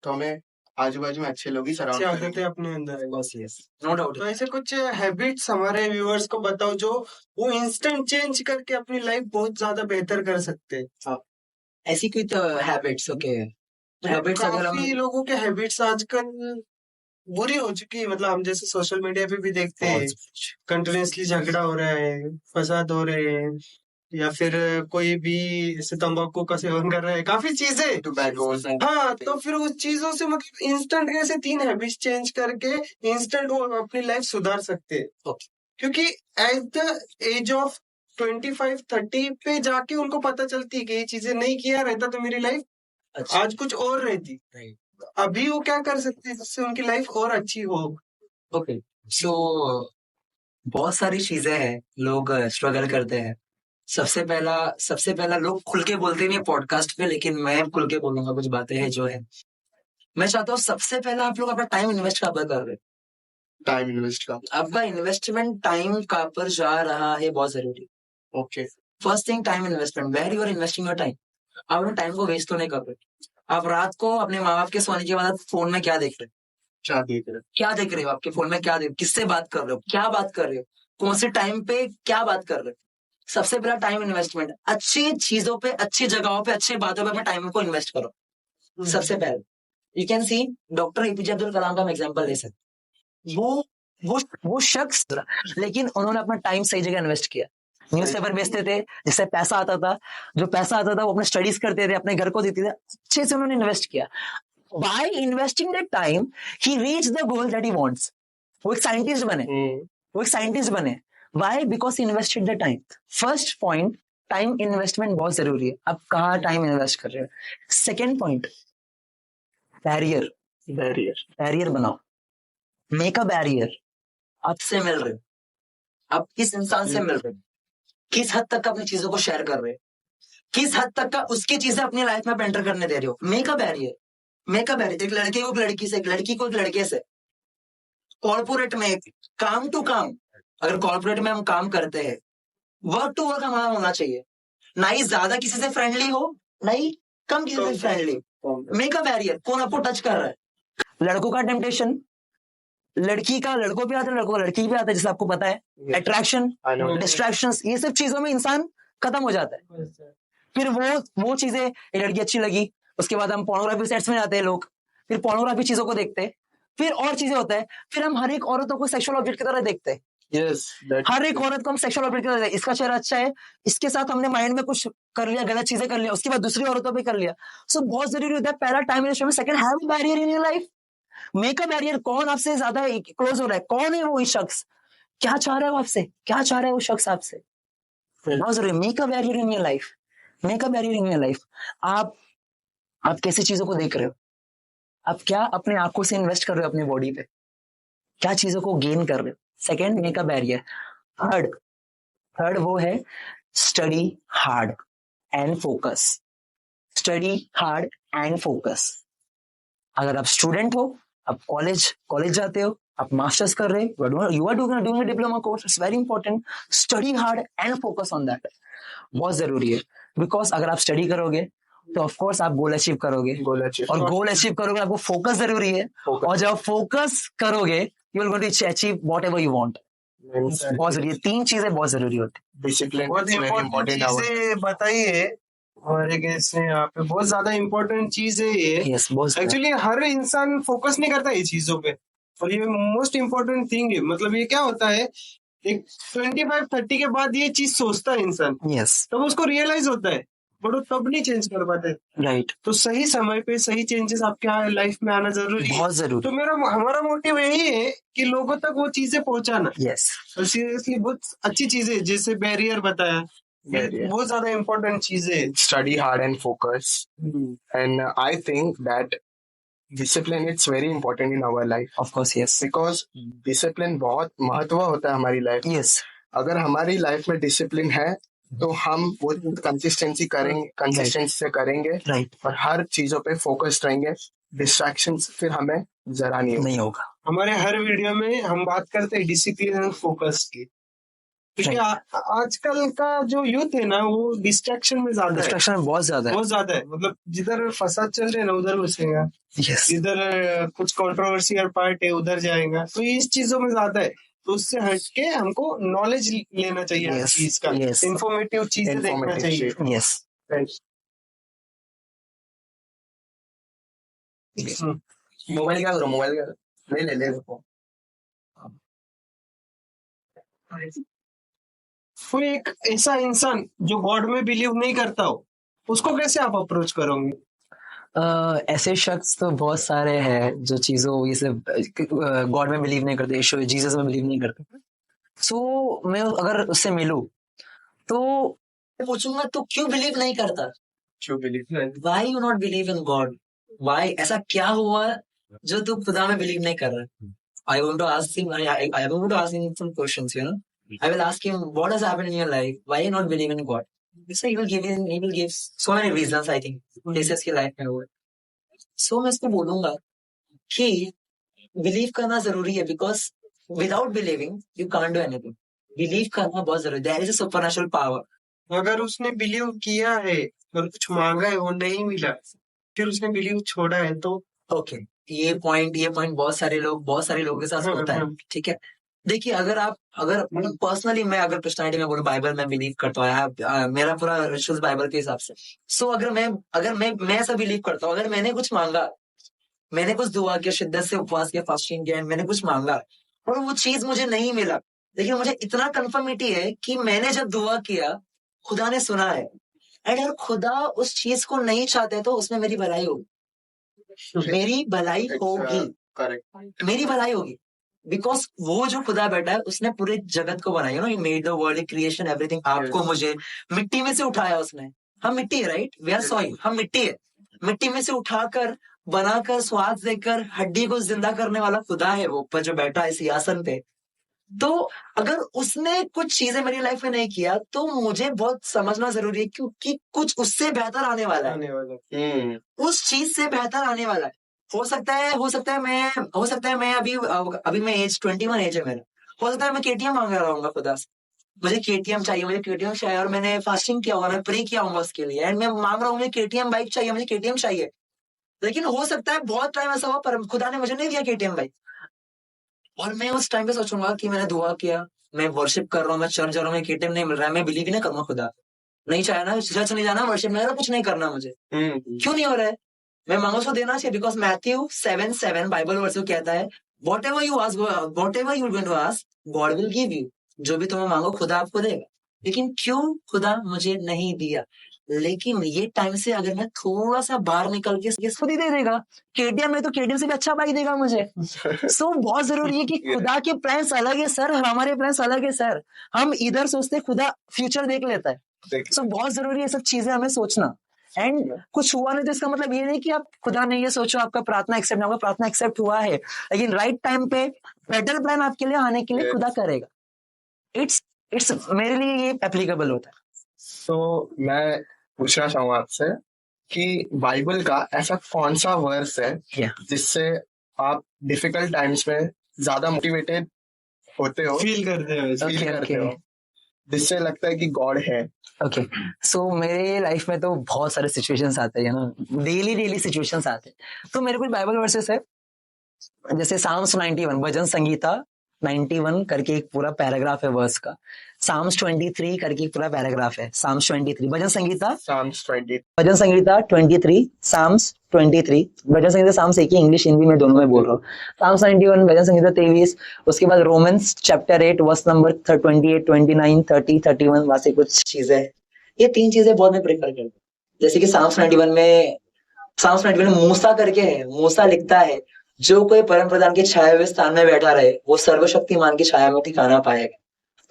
Speaker 3: तो हमें आजू बाजू में अच्छे लोग ही
Speaker 1: अच्छी
Speaker 3: सराउंड करेंगे।
Speaker 1: आदतें अपने अंदर है।
Speaker 4: बस यस नो डाउट।
Speaker 1: तो ऐसे कुछ हैबिट्स हमारे व्यूअर्स को बताओ जो वो इंस्टेंट चेंज करके अपनी लाइफ बहुत ज्यादा बेहतर कर सकते हैं।
Speaker 4: ऐसी कोई तो हैबिट्स ओके हैबिट्स अगर हम
Speaker 1: काफी लोगों के हैबिट्स आजकल बुरी हो चुकी है। मतलब हम जैसे सोशल मीडिया पे भी देखते हैं, कंटिन्यूअसली झगड़ा हो रहा है, फसाद हो रहे हैं, या फिर कोई भी ऐसे तंबाकू का सेवन कर रहा है, काफी चीजें।
Speaker 3: टोबैकोस एंड
Speaker 1: हाँ, तो फिर उस चीजों से मतलब इंस्टेंट कैसे 3 हैबिट्स चेंज करके इंस्टेंट वो अपनी लाइफ सुधार सकते हैं।
Speaker 4: Okay.
Speaker 1: क्योंकि एट द एज ऑफ 25-30 पे जाके उनको पता चलती है कि ये चीजें नहीं किया रहता तो मेरी लाइफ
Speaker 4: अच्छा
Speaker 1: आज कुछ और रहती।
Speaker 4: राइट
Speaker 1: अभी वो क्या कर सकते हैं जिससे उनकी लाइफ और अच्छी हो।
Speaker 4: ओके सो बहुत सारी चीजें हैं, लोग स्ट्रगल करते हैं। सबसे पहला लोग खुल के बोलते नहीं पॉडकास्ट पे, लेकिन मैं खुल के बोलूंगा कुछ बातें हैं जो है। मैं चाहता हूँ सबसे पहला आप लोग अपना टाइम इन्वेस्ट कहाँ पर कर रहे हो।
Speaker 3: टाइम इन्वेस्ट का।
Speaker 4: आपका इन्वेस्टमेंट टाइम कहाँ पर जा रहा है बहुत जरूरी।
Speaker 3: Okay,
Speaker 4: first thing time investment, where you are investing your time. आप अपने टाइम को वेस्ट तो नहीं कर रहे। आप रात को अपने माँ बाप के सोने के बाद फोन में क्या देख रहे हो,
Speaker 3: क्या देख रहे
Speaker 4: क्या देख रहे हो, आपके फोन में क्या देख, किससे बात कर रहे हो, क्या बात कर रहे हो, कौन से टाइम पे क्या बात कर रहे हो। सबसे पहला टाइम इन्वेस्टमेंट, अच्छी चीजों पे, अच्छी जगहों पे, अच्छी बातों पे अपने टाइम को इन्वेस्ट करो। सबसे पहले you can see doctor APJ Abdul Kalam का हम एग्जांपल ले सकते। वो शख्स, लेकिन उन्होंने अपना टाइम सही जगह इन्वेस्ट किया। न्यूज़पेपर बेचते थे, जिससे पैसा आता था, जो पैसा आता था वो अपने स्टडीज करते थे, अपने घर को देते थे, अच्छे से उन्होंने इन्वेस्ट किया। By investing that time, he reached the goal that he wants. वो एक साइंटिस्ट बने, वो एक साइंटिस्ट बने। Why? Because he invested the time. First point, time investment बहुत जरूरी है। आप कहाँ टाइम इन्वेस्ट कर रहे हो। सेकेंड पॉइंट, बैरियर बैरियर बनाओ। Make a barrier. आपसे मिल रहे हो, आप किस इंसान से मिल रहे हो, किस हद तक अपनी चीजों को शेयर कर रहे हो, किस हद तक का उसकी चीजें अपनी लाइफ में एंटर करने दे रहे हो। Make a barrier, make a barrier. एक लड़के को एक लड़की से, एक लड़की को एक लड़के से। कॉर्पोरेट में काम टू काम, अगर कॉर्पोरेट में हम काम करते हैं, वर्क टू वर्क हमारा होना चाहिए। ना ही ज्यादा किसी से फ्रेंडली हो, ना ही कम किसी से फ्रेंडली। Make a barrier. कौन आपको टच कर रहा है। लड़कों का टेम्पटेशन, लड़की का लड़कों पे आता है, लड़कों का लड़की पे आता है, जैसे आपको पता है। अट्रैक्शन, डिस्ट्रैक्शंस, ये सब चीजों में इंसान खत्म हो जाता है। फिर वो चीजें, ये लड़की अच्छी लगी, उसके बाद हम पोर्नोग्राफी सेट्स में जाते हैं लोग, फिर पोर्नोग्राफी चीजों को देखते हैं, फिर और चीजें होता है, फिर हम हर एक औरतों को सेक्सुअल ऑब्जेक्ट की तरह देखते हैं। हर एक औरत को हम सेक्सुअल ऑब्जेक्ट की तरह देखते हैं। इसका चेहरा अच्छा है, इसके साथ हमने माइंड में कुछ कर लिया, गलत चीजें कर लिया, उसके बाद दूसरी औरतों पे कर लिया। सो बहुत जरूरी होता है पहला time investment. Second, have a barrier in your life. Make a barrier. कौन आपसे ज्यादा क्लोज हो रहा है, कौन है वो शख्स, क्या चाह रहा है वो आपसे, क्या चाह रहा है वो शख्स आपसे, बहुत जरूरी। Make a barrier in your life, make a barrier in your life. आप कैसी चीजों को देख रहे हो, आप क्या अपने आंखों से इन्वेस्ट कर रहे हो अपनी बॉडी पे, क्या चीजों को गेन कर रहे हो। Second, make a barrier. Third वो है study hard and focus. Study hard and focus. अगर आप स्टूडेंट हो, आप कॉलेज जाते हो, आप मास्टर्स कर रहे हो, you are doing diploma course, it's very important. Study hard and focus on that, बहुत जरूरी है। बिकॉज अगर आप स्टडी करोगे तो ऑफ कोर्स आप गोल अचीव करोगे, और गोल अचीव करोगे आपको फोकस जरूरी है, और जब फोकस करोगे you will going to achieve whatever you want.
Speaker 2: बहुत जरूरी है, 3 चीजें बहुत जरूरी होती
Speaker 3: डिसिप्लिन
Speaker 1: बहुत
Speaker 3: इज वेरी
Speaker 1: इम्पोर्टेंट
Speaker 3: इंपॉर्टेंट।
Speaker 1: चीजें बताइए हमारे केस में यहाँ पे, बहुत ज्यादा इम्पोर्टेंट चीज है ये।
Speaker 2: है। यस, बहुत ज्यादा।
Speaker 1: एक्चुअली हर इंसान फोकस नहीं करता ये चीजों पे, और ये मोस्ट इम्पोर्टेंट थिंग है। मतलब ये क्या होता है, एक 25-30 के बाद ये चीज सोचता है इंसान,
Speaker 2: यस,
Speaker 1: तब उसको रियलाइज होता है, बट वो तब नहीं चेंज कर पाते।
Speaker 2: राइट,
Speaker 1: तो सही समय पे सही चेंजेस आपके लाइफ में आना जरूरी है।
Speaker 2: बहुत जरूरी।
Speaker 1: तो हमारा मोटिव यही है कि लोगों तक वो चीजें पहुंचाना।
Speaker 2: यस,
Speaker 1: तो सीरियसली बहुत अच्छी चीजें, जैसे बैरियर बताया, ये
Speaker 3: Barrier.
Speaker 1: बहुत ज्यादा इम्पोर्टेंट चीजें है।
Speaker 3: Study hard and focus. And I think that discipline is very important in our life
Speaker 2: of course, yes,
Speaker 3: because discipline बहुत महत्व होता है हमारी लाइफ।
Speaker 2: यस,
Speaker 3: अगर हमारी लाइफ में डिसिप्लिन है तो हम वो कंसिस्टेंसी करेंगे, कंसिस्टेंसी से करेंगे
Speaker 2: राइट,
Speaker 3: और हर चीजों पे फोकस रहेंगे। डिस्ट्रैक्शंस फिर हमें जरा नहीं होगा।
Speaker 2: नहीं होगा।
Speaker 1: हमारे हर वीडियो में हम बात करते हैं डिसिप्लिन एंड फोकस की, क्योंकि आजकल का जो यूथ है ना, वो डिस्ट्रैक्शन में ज्यादा है,
Speaker 2: डिस्ट्रैक्शन बहुत ज्यादा है।
Speaker 1: बहुत ज्यादा है। मतलब जिधर फसाद चल रहे हैं ना, उधर घुसेगा,
Speaker 2: यस,
Speaker 1: जिधर कुछ कंट्रोवर्शियल पार्ट है उधर जाएगा। तो इस चीजों में ज्यादा है, तो उससे हटके हमको नॉलेज लेना चाहिए हर
Speaker 2: Yes,
Speaker 1: चीज का,
Speaker 2: yes.
Speaker 1: इंफॉर्मेटिव चीजें देखना
Speaker 3: Informative
Speaker 1: चाहिए।
Speaker 3: चीज।
Speaker 2: यस,
Speaker 3: मोबाइल क्या करो, मोबाइल क्या ले ले ले देखो।
Speaker 1: कोई एक ऐसा इंसान जो गॉड में बिलीव नहीं करता हो, उसको कैसे आप अप्रोच करोगे?
Speaker 2: ऐसे शख्स तो बहुत सारे हैं जो चीजों ये सब गॉड में बिलीव नहीं करते, ईश्वर जीसस में बिलीव नहीं करते। सो मैं अगर उससे मिलूं तो मैं पूछूंगा तू क्यों बिलीव नहीं करता,
Speaker 3: क्यों believe?
Speaker 2: Why you not believe in God, why, ऐसा क्या हुआ जो तू खुदा में बिलीव नहीं कर रहा। I want to ask him, I want to ask him some questions, you know, I will ask him what has happened in your life, why you not believe in God. So he will give so many reasons, I think, cases की life में हुए। सो मैं इसको बोलूंगा कि believe करना जरूरी है, because without believing you can't do anything. Believe करना बहुत जरूरी है। There is a supernatural power.
Speaker 1: अगर उसने बिलीव किया है और कुछ मांगा है, वो नहीं मिला, फिर उसने बिलीव छोड़ा है, तो
Speaker 2: ओके, ये पॉइंट बहुत सारे लोगों के साथ होता है, ठीक है। देखिए, अगर मतलब पर्सनली मैं अगर क्रिश्चियनिटी में बोलूं, बाइबल में बिलीव करता हूँ, मेरा पूरा रिचुअल्स बाइबल के हिसाब से। सो अगर मैं ऐसा बिलीव करता हूँ, अगर मैंने कुछ मांगा, मैंने कुछ दुआ किया, शिद्दत से उपवास किया, फास्टिंग किया, मैंने कुछ मांगा और वो चीज मुझे नहीं मिला, लेकिन मुझे इतना कंफर्मिटी है कि मैंने जब दुआ किया खुदा ने सुना है। एंड अगर खुदा उस चीज को नहीं चाहते तो उसमें मेरी भलाई होगी, मेरी भलाई होगी,
Speaker 3: करेक्ट,
Speaker 2: मेरी भलाई होगी। बिकॉज वो जो खुदा बैठा है उसने पूरे जगत को बनाया, you know, he made the world, creation, everything. आपको मुझे मिट्टी में से उठाया उसने, हम मिट्टी है, राइट, वी आर सॉइल, हम मिट्टी है, मिट्टी में से उठाकर बनाकर स्वाद देकर हड्डी को जिंदा करने वाला खुदा है वो ऊपर जो बैठा है सिंहासन पे। तो अगर उसने कुछ चीजें मेरी लाइफ में नहीं किया तो मुझे बहुत समझना जरूरी है, क्योंकि कुछ उससे बेहतर आने वाला है,
Speaker 1: आने वाला।
Speaker 2: उस चीज से बेहतर आने वाला है। हो सकता है मैं अभी मैं एज 21 एज है मेरा, हो सकता है मैं केटीएम मांग रहा हूँ खुदा से, मुझे केटीएम चाहिए, और मैंने फास्टिंग किया होगा, मैं प्रे किया हूँ उसके लिए, एंड मैं मांग रहा हूँ मुझे केटीएम बाइक चाहिए, मुझे केटीएम चाहिए। लेकिन हो सकता है बहुत टाइम ऐसा हुआ पर खुदा ने मुझे नहीं दिया केटीएम बाइक, और मैं उस टाइम पे सोचूंगा कि मैंने दुआ किया, मैं वर्शिप कर रहा हूँ, मैं चर्च जा रहा हूँ, मैं केटीएम नहीं मिल रहा है, मैं बिलीव ही नहीं करूंगा खुदा नहीं चाहे ना, चर्च नहीं जाना, वर्शिप नहीं करना, कुछ नहीं करना मुझे, क्यों नहीं हो रहा है? मैं मांगो उसको देना चाहिए, बिकॉज मैथ्यू 7:7 बाइबल वर्स को कहता है, whatever you going to ask God will give you, जो भी तुम्हें मांगो खुदा आपको देगा। लेकिन क्यों खुदा मुझे नहीं दिया? लेकिन ये टाइम से अगर मैं थोड़ा सा बाहर निकल के खुद ही दे देगा, केटीएम में तो केटीएम से भी अच्छा बाइक देगा मुझे। सो बहुत जरूरी है कि खुदा के प्लान्स अलग है सर, हमारे प्लान्स अलग है सर। हम इधर सोचते खुदा फ्यूचर देख लेता है। सो बहुत जरूरी है सब चीजें हमें सोचना। एंड कुछ हुआ नहीं तो इसका मतलब ये नहीं कि आप खुदा ने ये सोचो आपका प्रार्थना एक्सेप्ट नहीं होगा, प्रार्थना एक्सेप्ट हुआ है, लेकिन राइट टाइम पे बेटर प्लान आपके लिए आने के लिए खुदा करेगा। इट्स मेरे लिए ये एप्लीकेबल होता है।
Speaker 3: तो मैं पूछना चाहूंगा आपसे कि बाइबल का ऐसा कौन सा वर्स है जिससे आप डिफिकल्ट टाइम्स में ज्यादा मोटिवेटेड होते हो,
Speaker 1: फील करते हो,
Speaker 3: जिससे लगता है कि गॉड है?
Speaker 2: ओके, सो मेरे लाइफ में तो बहुत सारे सिचुएशंस आते हैं ना, डेली सिचुएशंस आते हैं। तो मेरे कुछ बाइबल वर्सेस है, जैसे साम्स 91 भजन संगीता 91 करके एक पूरा पैराग्राफ है वर्स का, साम्स 23 करके एक पूरा पैराग्राफ है, साम्स 23, भजन संगीता
Speaker 3: Psalms 20.
Speaker 2: भजन संगीता 23, साम्स 23, भजन संगीता साम्स एक ही, इंग्लिश हिंदी में दोनों में बोल रहा हूँ। साम्स 91, भजन संगीता 23, उसके बाद रोमन्स चैप्टर 8 वर्स नंबर 28, 29, 30, 31, वहां से कुछ चीजें, ये 3 चीजें बहुत मैं प्रेफर करता हूँ। जैसे कि साम्स 91 में मूसा करके है, मूसा लिखता है जो कोई परम प्रधान के छाए हुए स्थान में बैठा रहे वो सर्वशक्तिमान की छाया में ठिकाना पाएगा।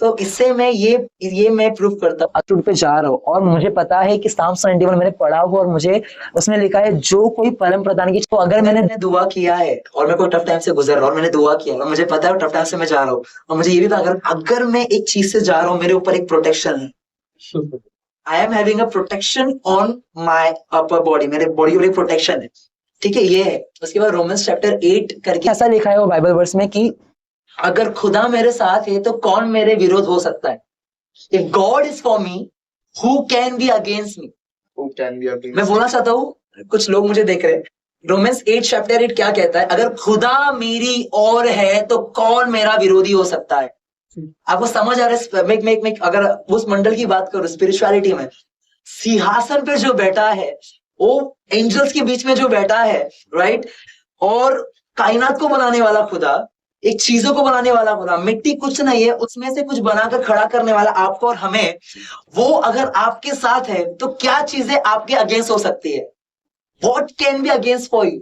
Speaker 2: तो इससे मैं ये मैं प्रूव करता हूँ, अटूट पे जा रहा हूँ। और मुझे पता है कि साम्स 91 मैंने पढ़ा हुआ और मुझे उसमें लिखा है जो कोई परम प्रधान की, तो अगर मैंने दुआ किया है और मैं कोई टफ टाइम से गुजर रहा हूँ और मैंने दुआ किया और मुझे पता है टफ टाइम से मैं जा रहा हूँ, और मुझे ये भी पता अगर मैं एक चीज से जा रहा हूँ मेरे ऊपर एक प्रोटेक्शन है, आई am having a protection on my upper body, मेरे बॉडी पर एक प्रोटेक्शन है, ठीक है, ये है। उसके बाद रोमन्स चैप्टर 8 करके ऐसा लिखा है वो बाइबल वर्स में कि अगर खुदा मेरे साथ है तो कौन मेरे विरोध हो सकता है, if God is for me who can be against me.
Speaker 3: Who can be against?
Speaker 2: मैं बोलना चाहता हूँ, कुछ लोग मुझे देख रहे हैं, रोमन्स 8 चैप्टर 8 क्या कहता है, अगर खुदा मेरी ओर है तो कौन मेरा विरोधी हो सकता है। आपको समझ आ रहा है? मैं अगर उस मंडल की बात करूं स्पिरिचुअलिटी में, सिंहासन पे जो बैठा है वो एंजल्स के बीच में जो बैठा है, राइट, और कायनात को बनाने वाला खुदा, एक चीजों को बनाने वाला खुदा, मिट्टी कुछ नहीं है उसमें से कुछ बनाकर खड़ा करने वाला आपको और हमें, वो अगर आपके साथ है तो क्या चीजें आपके अगेंस्ट हो सकती है, what can be against for you,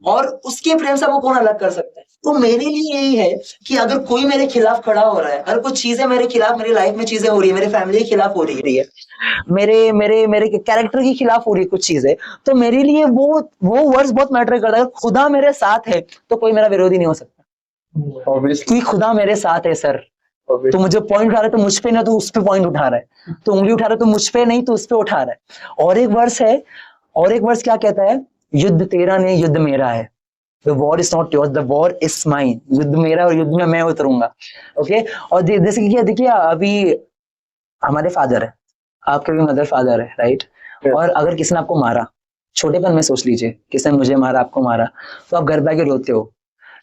Speaker 2: और उसके प्रेम से वो कौन अलग कर सकता है। तो मेरे लिए यही है कि अगर कोई मेरे खिलाफ खड़ा हो रहा है, अगर कुछ चीजें मेरे खिलाफ, मेरी लाइफ में चीजें हो रही है, मेरे फैमिली के खिलाफ हो रही है, मेरे मेरे मेरे कैरेक्टर के खिलाफ हो रही है कुछ चीजें, तो मेरे लिए वो वर्ड्स बहुत मैटर करता है। अगर खुदा मेरे साथ है तो कोई मेरा विरोधी नहीं हो सकता,
Speaker 3: Obviously.
Speaker 2: कि खुदा मेरे साथ है सर। तो मुझे पॉइंट उठा रहा है तो मुझ पे ना, तो उस पे पॉइंट उठा रहा है, तो उंगली उठा रहा है तो मुझ पे नहीं तो उस पे उठा रहा है। और एक वर्स है, और एक वर्स क्या कहता है, युद्ध तेरा नहीं युद्ध मेरा है, The war is not yours, the war is mine. युद्ध मेरा और युद्ध में मैं उतरूंगा, ओके। और जैसे कि देखिए अभी हमारे फादर है, आपके भी मदर फादर है, राइट, और अगर किसी ने आपको मारा, छोटेपन में सोच लीजिए किसी ने मुझे मारा, आपको मारा, तो आप घर पे आके रोते हो,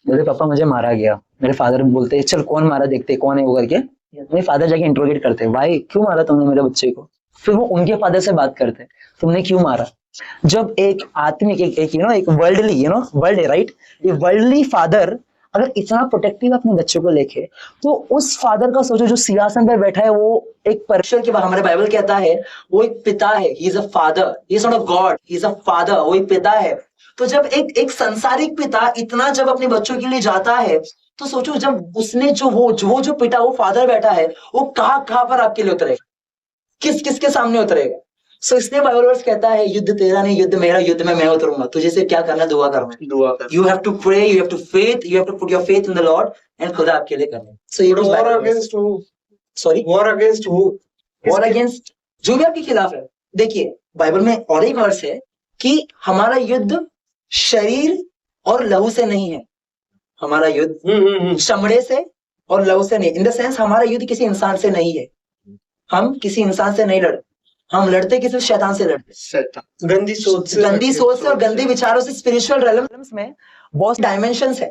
Speaker 2: मेरे पापा मुझे मारा गया, मेरे फादर बोलते हैं चल कौन मारा देखते कौन है वो करके, मेरे फादर जाके इंट्रोगेट करते भाई क्यों मारा तुमने मेरे बच्चे को, फिर वो उनके फादर से बात करते तुमने क्यों मारा। जब एक आत्मिक एक वर्ल्डली वर्ल्ड है, राइट, ये वर्ल्डली फादर अगर इतना प्रोटेक्टिव अपने बच्चों को लेके, तो उस फादर का सोचो जो सिंहासन पर बैठा है, वो एक परमेश्वर के बाद, हमारे बाइबल कहता है वो एक पिता है, he is a father, he is not a God, he is a father, वो एक पिता है। तो जब एक संसारिक पिता इतना जब अपने बच्चों के लिए जाता है, तो सोचो जब उसने जो पिता, वो फादर बैठा है, वो कहाँ पर आपके लिए उतरेगा, किसके सामने उतरेगा। सो इसलिए बाइबल वर्स कहता है युद्ध तेरा नहीं युद्ध मेरा, युद्ध में मैं उतरूंगा, तुझे से क्या करना, दुआ करना, you have to pray, you have to faith, you have to put your faith in the Lord, and खुदा आपके लिए करना। सो ये
Speaker 1: war against who?
Speaker 2: Sorry,
Speaker 1: war against who?
Speaker 2: War against जो भी आपके खिलाफ है। देखिए बाइबल में और एक वर्स है कि हमारा युद्ध शरीर और लहू से नहीं है, हमारा युद्ध चमड़े से और लहू से नहीं, इन द सेंस हमारा युद्ध किसी इंसान से नहीं है, हम किसी इंसान से नहीं लड़ते, हम लड़ते किसी शैतान से लड़ते,
Speaker 1: गंदी सोच से
Speaker 2: और गंदे विचारों से। स्पिरिचुअल रेलम्स में बहुत डायमेंशंस है,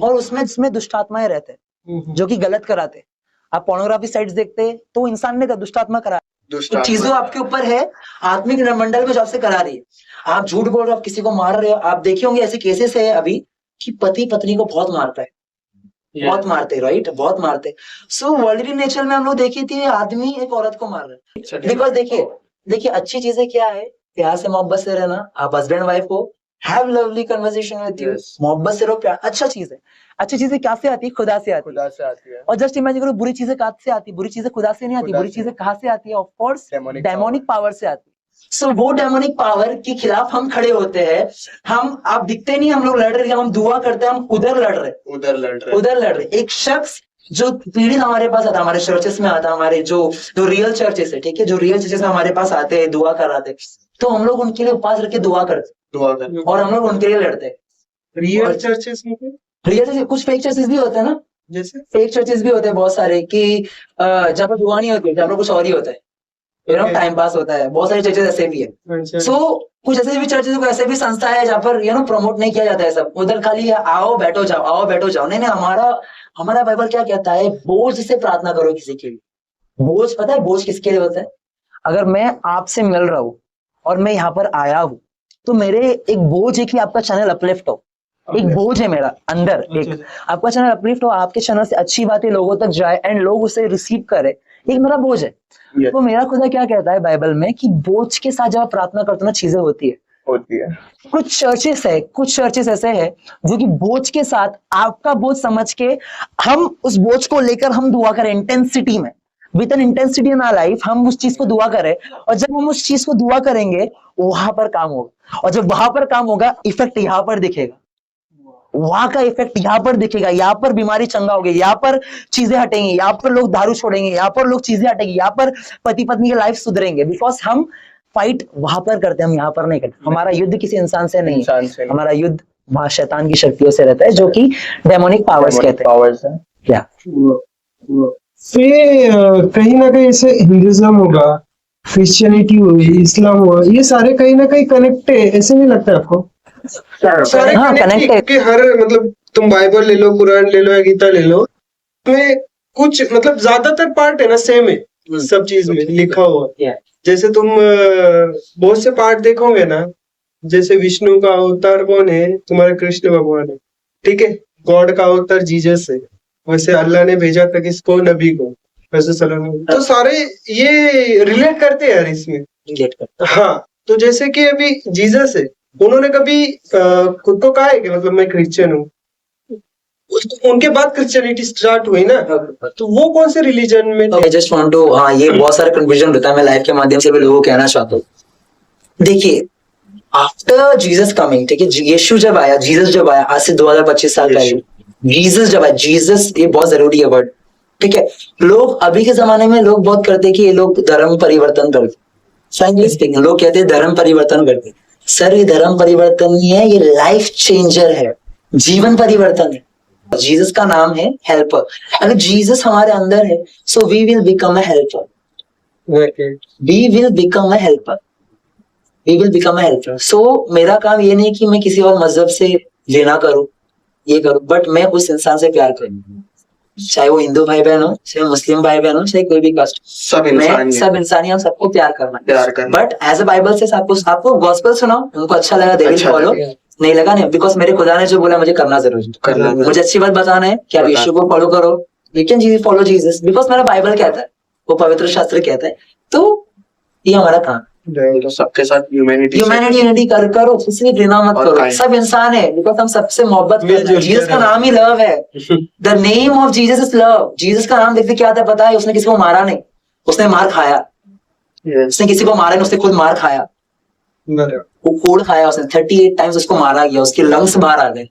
Speaker 2: और उसमें दुष्ट आत्माएं रहते हैं जो कि गलत कराते। आप पोर्नोग्राफी साइट्स देखते तो इंसान ने दुष्ट आत्मा करा, तो चीजों आपके ऊपर है, आत्मिक मंडल में जो आपसे करा रही है, आप झूठ बोल रहे हो, आप किसी को मार रहे हो। आप देखे होंगे ऐसे केसेस है अभी कि पति पत्नी को बहुत मारता है, बहुत मारते, राइट, बहुत मारते। सो वर्ल्डली नेचर में हम लोग देखे थे आदमी एक औरत को मार रहे हैं, बिकॉज देखिए अच्छी चीजें क्या है, प्यार से मोहब्बत से रहना। आप हस्बैंड वाइफ को have lovely conversation with you, मोहब्बत से रहो, प्यार, अच्छा चीज है। अच्छी चीजें क्या से आती है, खुदा से आती है। और जस्ट इमेजिन करो बुरी चीजें कहाँ से आती है, बुरी चीजें खुदा से नहीं आती, बुरी चीजें कहाँ से आती है, ऑफ कोर्स डेमोनिक पावर से आती है। सो वो डेमोनिक पावर के खिलाफ हम खड़े होते हैं। हम आप दिखते नहीं, हम लोग लड़ रहे हैं, हम दुआ करते हैं, हम उधर लड़ रहे। एक शख्स जो पीड़ित हमारे पास आता, हमारे चर्चेस में आता, हमारे जो रियल चर्चेस है, ठीक है, जो रियल चर्चेस में हमारे पास आते हैं, दुआ कराते, तो हम लोग उनके लिए उपवास रख के दुआ करते और हम लोग उनके लिए लड़ते।
Speaker 1: रियल चर्चेस में
Speaker 2: कुछ फेक चर्चेस भी होते हैं ना,
Speaker 1: जैसे
Speaker 2: फेक चर्चेस भी होते हैं बहुत सारे, कि जहाँ पर दुआ नहीं होती, जहाँ पर कुछ और ही होता है, टाइम पास होता है, बहुत सारे चर्चेस ऐसे भी है। सो
Speaker 4: कुछ ऐसे भी चर्चेस को ऐसे भी संस्था है जहाँ पर प्रमोट नहीं किया जाता है सब, उधर खाली आओ बैठो जाओ। नहीं हमारा बाइबल क्या कहता है, बोझ से प्रार्थना करो किसी के लिए। बोझ पता है बोझ किसके लिए होता है? अगर मैं आपसे मिल रहा हूँ और मैं यहाँ पर आया हूँ तो मेरे एक बोझ है कि आपका चैनल अपलिफ्ट हो, एक बोझ है मेरा अंदर, एक आपका चैनल अपलिफ्ट हो, आपके चैनल से अच्छी बातें लोगों तक जाए एंड लोग उसे रिसीव करे, एक मेरा बोझ है। तो मेरा खुदा क्या कहता है बाइबल में कि बोझ के साथ जब आप प्रार्थना करते हो ना चीजें होती है। कुछ चर्चेस ऐसे हैं जो कि बोझ के साथ आपका बोझ समझ के हम उस बोझ को लेकर हम दुआ करें इंटेंसिटी में, with an intensity in our life हम उस चीज को दुआ करें, और जब हम उस चीज को दुआ करेंगे वहां पर काम होगा, और जब वहां पर काम होगा इफेक्ट यहाँ पर दिखेगा, वहां का इफेक्ट यहाँ पर दिखेगा, यहाँ पर बीमारी चंगा होगी, यहाँ पर चीजें हटेंगी, यहाँ पर लोग दारू छोड़ेंगे, यहाँ पर लोग चीजें हटेंगी, यहाँ पर पति पत्नी की लाइफ सुधरेंगे, बिकॉज हम फाइट वहां पर करते हैं, हम यहाँ पर नहीं करते। हमारा युद्ध किसी इंसान से नहीं है, हमारा युद्ध वहां शैतान की शक्तियों से रहता है जो कि डेमोनिक पावर्स कहते हैं। क्या
Speaker 1: फिर कहीं ना कहीं ऐसे हिंदुइज्म होगा, क्रिश्चियनिटी हुई, इस्लाम हुआ, ये सारे कहीं ना कहीं कनेक्ट है, ऐसे नहीं लगता है आपको? सारे कनेक्ट है कि हर मतलब तुम बाइबल ले लो, कुरान ले लो या गीता ले लो, में कुछ मतलब ज्यादातर पार्ट है ना सेम है सब चीज में लिखा हुआ। जैसे तुम बहुत से पार्ट देखोगे ना, जैसे विष्णु का अवतार कौन है? तुम्हारे कृष्ण भगवान है, ठीक है। गॉड का अवतार जीसस है, वैसे अल्लाह ने भेजा था किसको? नबी को, वैसे सल्लल्लाहु। तो सारे ये रिलेट करते हैं यार इसमें। हाँ, तो जैसे कि अभी जीसस है, उन्होंने कभी खुद को कहा है कि मतलब मैं क्रिश्चियन हूँ? उनके बाद क्रिश्चियनिटी स्टार्ट हुई ना, तो वो कौन से रिलीजन में?
Speaker 4: आई जस्ट वांट टू, हाँ ये बहुत सारा कंफ्यूजन रहता है, मैं लाइफ के माध्यम से भी लोगों को कहना चाहता हूँ। देखिए आफ्टर जीसस कमिंग, ठीक है, यीशु जब आया, जीसस जब आया, आज से 2025 साल पहले जीसस जब आया, जीसस ये बहुत जरूरी है वर्ड, ठीक है। लोग अभी के जमाने में लोग बहुत करते हैं कि ये लोग धर्म परिवर्तन करते, फ्रैंकली स्पीकिंग लोग कहते हैं धर्म परिवर्तन करते। सर ये धर्म परिवर्तन नहीं है, ये लाइफ चेंजर है, जीवन परिवर्तन है। जीसस का नाम है हेल्पर। अगर जीसस हमारे अंदर है so we will become a helper, we will become a helper, we will become a helper. So मेरा काम ये नहीं कि मैं किसी और मजहब से लेना करूं, ये करूं, बट मैं उस इंसान से प्यार करूं, चाहे वो हिंदू भाई बहन हो, चाहे मुस्लिम भाई बहन हो, चाहे कोई भी कास्ट, सब इंसानी, हम सबको प्यार करना। बट एज अ बाइबल से आपको गॉस्पेल सुनाओ, उनको अच्छा लगा दे विल फॉलो, नहीं लगा नहीं, बिकॉज मेरे खुदा ने जो बोला मुझे करना जरूरी है। मुझे अच्छी बात बताना है कि आप यीशु को फॉलो करो, you can follow Jesus, because मेरा बाइबल कहता है, वो पवित्र शास्त्र कहता है। तो ये हमारा काम,
Speaker 3: तो सबके साथ
Speaker 4: ह्यूमैनिटी करो, किसी की घृणा मत करो, सब इंसान है, बिकॉज हम सबसे मोहब्बत करते हैं। जीसस का नाम ही लव है, the name of Jesus is love. Jesus का नाम देखते क्या था पता है? उसने किसी को मारा नहीं, उसने मार खाया। उसने किसी को मारा नहीं, उसने खुद मार खाया, वो कोड़ खाया उसने, 38 टाइम्स उसको मारा गया, उसके लंग्स बाहर आ गए,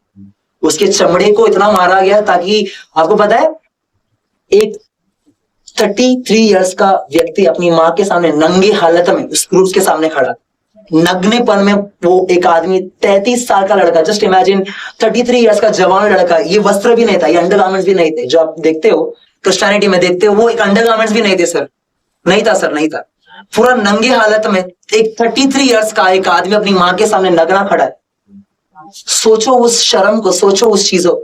Speaker 4: उसके चमड़े को इतना मारा गया ताकि, आपको पता है एक 33 इयर्स का व्यक्ति अपनी माँ के सामने नंगे हालत में उस क्रूस के सामने खड़ा, नग्नेपन में वो एक आदमी 33 साल का लड़का, जस्ट इमेजिन 33 इयर्स का जवान लड़का, ये वस्त्र भी नहीं था, ये अंडरगारमेंट्स भी नहीं थे जो आप देखते हो क्रिश्चियनिटी में देखते हो, वो एक अंडरगारमेंट्स भी नहीं थे सर, नहीं था सर, नहीं था। पूरा नंगे हालत में एक 33 इयर्स का एक आदमी अपनी माँ के सामने नग्ना खड़ा है। सोचो उस शर्म को, सोचो उस चीजों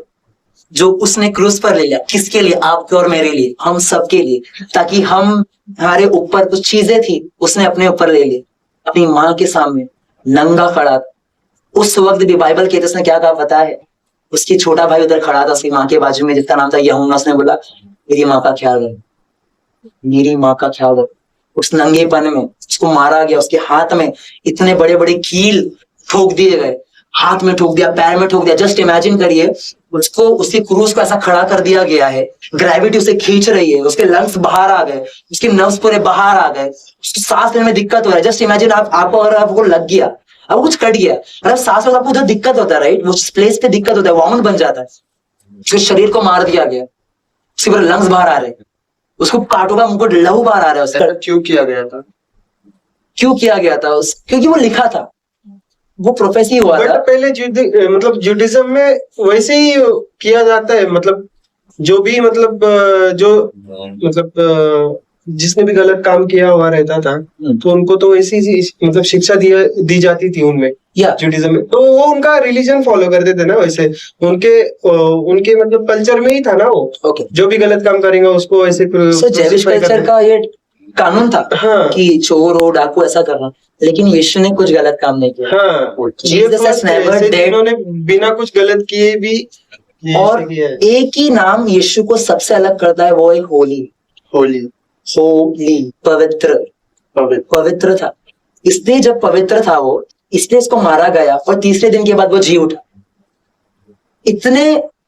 Speaker 4: जो उसने क्रूस पर ले लिया, किसके लिए? आपके और मेरे लिए, हम सबके लिए, ताकि हमारे ऊपर कुछ चीजें थी उसने अपने ऊपर ले ली, अपनी माँ के सामने नंगा खड़ा। उस वक्त भी बाइबल कहते उसने क्या कहा पता है? उसकी छोटा भाई उधर खड़ा था उसकी माँ के बाजू में जिसका नाम था यूहन्ना, उसने बोला मेरी माँ का ख्याल रख, मेरी माँ का ख्याल रख। उस नंगेपन में उसको मारा गया, उसके हाथ में इतने बड़े बड़े कील ठोक दिए गए, हाथ में ठोक दिया, पैर में ठोक दिया। जस्ट इमेजिन करिए उसको, उसके क्रूस को ऐसा खड़ा कर दिया गया है, ग्रेविटी उसे खींच रही है, उसके लंग्स बाहर आ गए, उसके नर्व्स पूरे बाहर आ गए, उसको सांस लेने में दिक्कत हो रहा है। जस्ट इमेजिन आपको अगर आपको लग गया, अब कुछ कट गया, अगर सांस में आपको उधर दिक्कत होता है, राइट, उस प्लेस पे दिक्कत होता है, वॉमिट बन जाता है, उसके शरीर को मार दिया गया, उसके पूरे लंग्स बाहर आ रहे हैं, उसको काटो का मुंह लहू बाहर आ रहा है उसका।
Speaker 3: क्यों किया गया था?
Speaker 4: क्यों किया गया था? क्योंकि वो लिखा था, वो प्रोफेसी हुआ था।
Speaker 1: पहले मतलब जुडिज्म में वैसे ही किया जाता है, मतलब जो भी मतलब जो मतलब जिसने भी गलत काम किया हुआ रहता था तो उनको तो ऐसी मतलब शिक्षा दी जाती थी उनमें
Speaker 4: या
Speaker 1: जुडिज्म में। तो वो उनका रिलीजन फॉलो करते थे ना, वैसे उनके मतलब कल्चर में ही था ना वो,
Speaker 4: ओके।
Speaker 1: जो भी गलत काम करेंगे उसको ऐसे
Speaker 4: सो जेविश
Speaker 1: crucify
Speaker 4: कल्चर
Speaker 1: करते।
Speaker 4: का ये कानून था
Speaker 1: हाँ
Speaker 4: कि चोर हो डाकू ऐसा करना, लेकिन यीशु ने कुछ गलत काम नहीं किया।
Speaker 1: हाँ, ये
Speaker 4: Jesus has
Speaker 1: first है,
Speaker 4: never
Speaker 1: ऐसे
Speaker 4: did-
Speaker 1: जिन्होंने बिना कुछ गलत किए भी ये
Speaker 4: और
Speaker 1: ऐसे किया है।
Speaker 4: एक ही नाम यीशु को सबसे अलग करता है, वो है होली।
Speaker 3: होली,
Speaker 4: होली पवित्र, पवित्र था। इसलिए जब पवित्र था वो, इसलिए इसको मारा गया और तीसरे दिन के बाद वो जी उठा।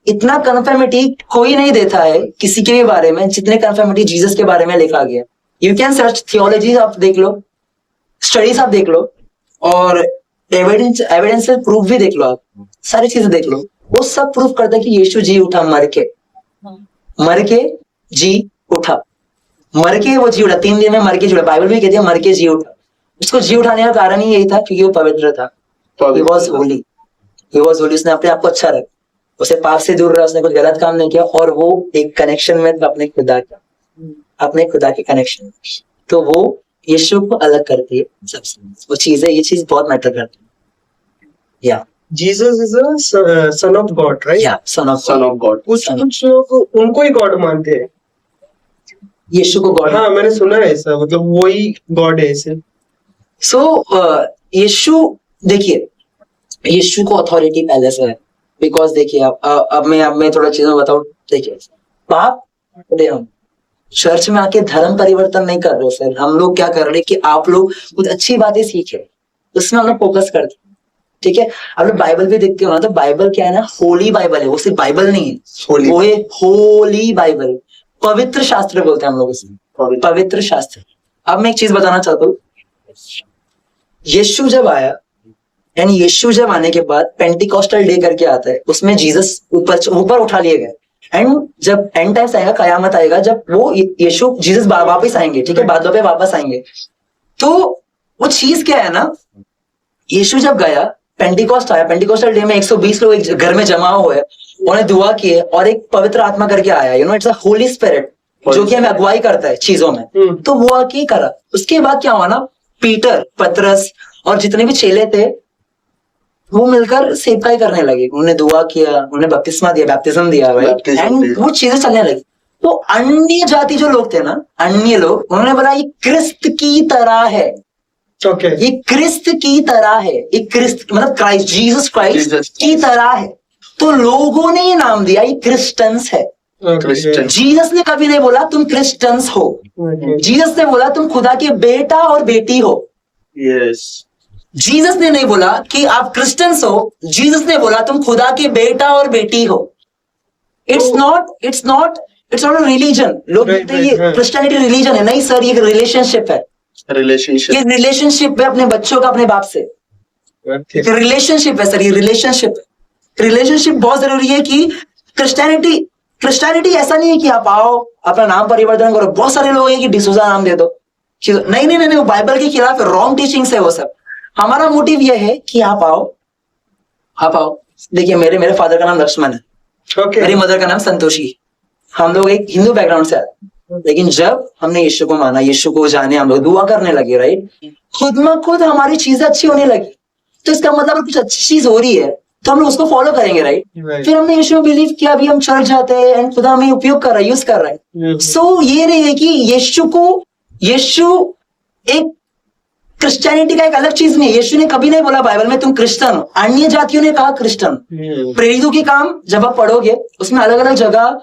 Speaker 4: इतना कन्फर्मिटी कोई नहीं देता है किसी के भी बारे में जितने कन्फर्मिटी जीसस के बारे में लिखा गया। यू कैन सर्च थियोलॉजी, आप देख लो, स्टडीज आप देख लो, और एविडेंस प्रूफ भी देख लो, आप सारी चीजें देख लो, वो सब प्रूफ करता है कि यीशु जी उठा, मर के जी उठा, मर के वो जी उठा, 3 दिन में मर के जी उठा। बाइबल भी कहती है मर के जी उठा। उसको जी उठाने का कारण ही यही था क्योंकि वो पवित्र था। He was holy. उसने अपने आप को अच्छा रखा, उसे पाप से दूर रहा, उसने कुछ गलत काम नहीं किया, और वो एक कनेक्शन में था अपने खुदा के कनेक्शन। तो वो यीशु को अलग करती है सबसे, वो चीजें, ये चीज बहुत मैटर करती है। या
Speaker 1: Jesus is a son of God, right?
Speaker 4: या सन ऑफ
Speaker 3: गॉड।
Speaker 1: कुछ लोग उनको ही गॉड मानते हैं।
Speaker 4: यीशु को गॉड।
Speaker 1: हाँ, मैंने सुना है ऐसा, मतलब वही गॉड है ऐसे।
Speaker 4: सो यीशु, देखिए यीशु को अथॉरिटी पहले से है, बिकॉज देखिए अब मैं थोड़ा चीजें बताऊं। देखिए पाप, हम चर्च में आके धर्म परिवर्तन नहीं कर रहे सर। हम लोग क्या कर रहे कि आप लोग कुछ अच्छी बातें सीखे, उसमें हम लोग फोकस करते, ठीक है? आप लोग बाइबल भी देखते हो ना, तो बाइबल क्या है ना, होली बाइबल है, वो सिर्फ बाइबल नहीं है, वो है होली बाइबल, पवित्र शास्त्र बोलते हैं हम लोग उसमें, पवित्र शास्त्र। अब मैं एक चीज बताना चाहता हूँ, यीशु जब आया एंड यीशु जब आने के बाद पेंटिकॉस्टल डे करके आता है, उसमें जीसस ऊपर उठा लिए गए। एंड जब एंड टाइम्स आएगा, कयामत आएगा, जब वो यीशु जीसस वापस आएंगे, ठीक है, बादलों पे वापस आएंगे, तो वो चीज क्या है ना, यीशु जब गया, पेंटिकॉस्ट आया, पेंटिकॉस्टल डे में 120 लोग एक घर में जमा हुए, उन्होंने दुआ किए, और एक पवित्र आत्मा करके आया, इट्स अ होली स्पिरिट, जो कि हमें अगुवाई करता है चीजों में। तो वो आके करा। उसके बाद क्या हुआ ना, पीटर, पतरस और जितने भी चेले थे, वो मिलकर सेवकाई करने लगे, उन्होंने दुआ किया, उन्होंने बपतिस्मा दिया, बैप्टिज्म दिया, राइट? एंड वो चीजें चलने लगी। तो अन्य जाति जो लोग थे ना, अन्य लोग, उन्होंने बोला ये क्रिस्त की तरह है, ये क्रिस्त की तरह है, ये क्रिस्त मतलब क्राइस्ट, जीसस क्राइस्ट की तरह है। तो लोगों ने ये नाम दिया, ये क्रिस्टियंस है। जीसस ने कभी नहीं बोला तुम क्रिस्टियंस हो, जीसस ने बोला तुम खुदा के बेटा और बेटी हो। जीसस ने नहीं बोला कि आप क्रिश्चियंस हो, जीसस ने बोला तुम खुदा के बेटा और बेटी हो। It's not a religion. लोग कहते हैं ये क्रिश्चियनिटी रिलीजन है, नहीं सर, ये रिलेशनशिप है। ये रिलेशनशिप है अपने बच्चों का अपने बाप से, रिलेशनशिप है सर, ये रिलेशनशिप बहुत जरूरी है। कि क्रिश्चियनिटी ऐसा नहीं है कि आप आओ अपना नाम परिवर्तन करो। बहुत सारे लोग हैं कि डिसूजा नाम दे दो, नहीं, वो बाइबल के खिलाफ रॉन्ग टीचिंग्स है वो सब। हमारा मोटिव यह है कि आप आओ। देखिए मेरे फादर का नाम लक्ष्मण है, मेरी मदर का नाम संतोषी। हम लोग एक हिंदू बैकग्राउंड से आते, लेकिन जब हमने यीशु को माना, यीशु को जाने, हम लोग दुआ करने लगे, राइट? खुद में खुद हमारी चीजें अच्छी होने लगी। तो इसका मतलब कुछ अच्छी चीज हो रही है तो हम लोग उसको फॉलो करेंगे, राइट? फिर हमने यीशु में बिलीव किया, अभी हम चर्च जाते हैं एंड खुदा हमें उपयोग कर रहा है, यूज कर रहा है। सो ये नहीं है कि यीशु एक क्रिश्चियनिटी का एक अलग चीज नहीं है। यीशु ने कभी नहीं बोला बाइबल में तुम क्रिश्चियन हो। अन्य जातियों ने कहा क्रिश्चियन। प्रेरितों के काम जब आप पढ़ोगे, उसमें अलग अलग जगह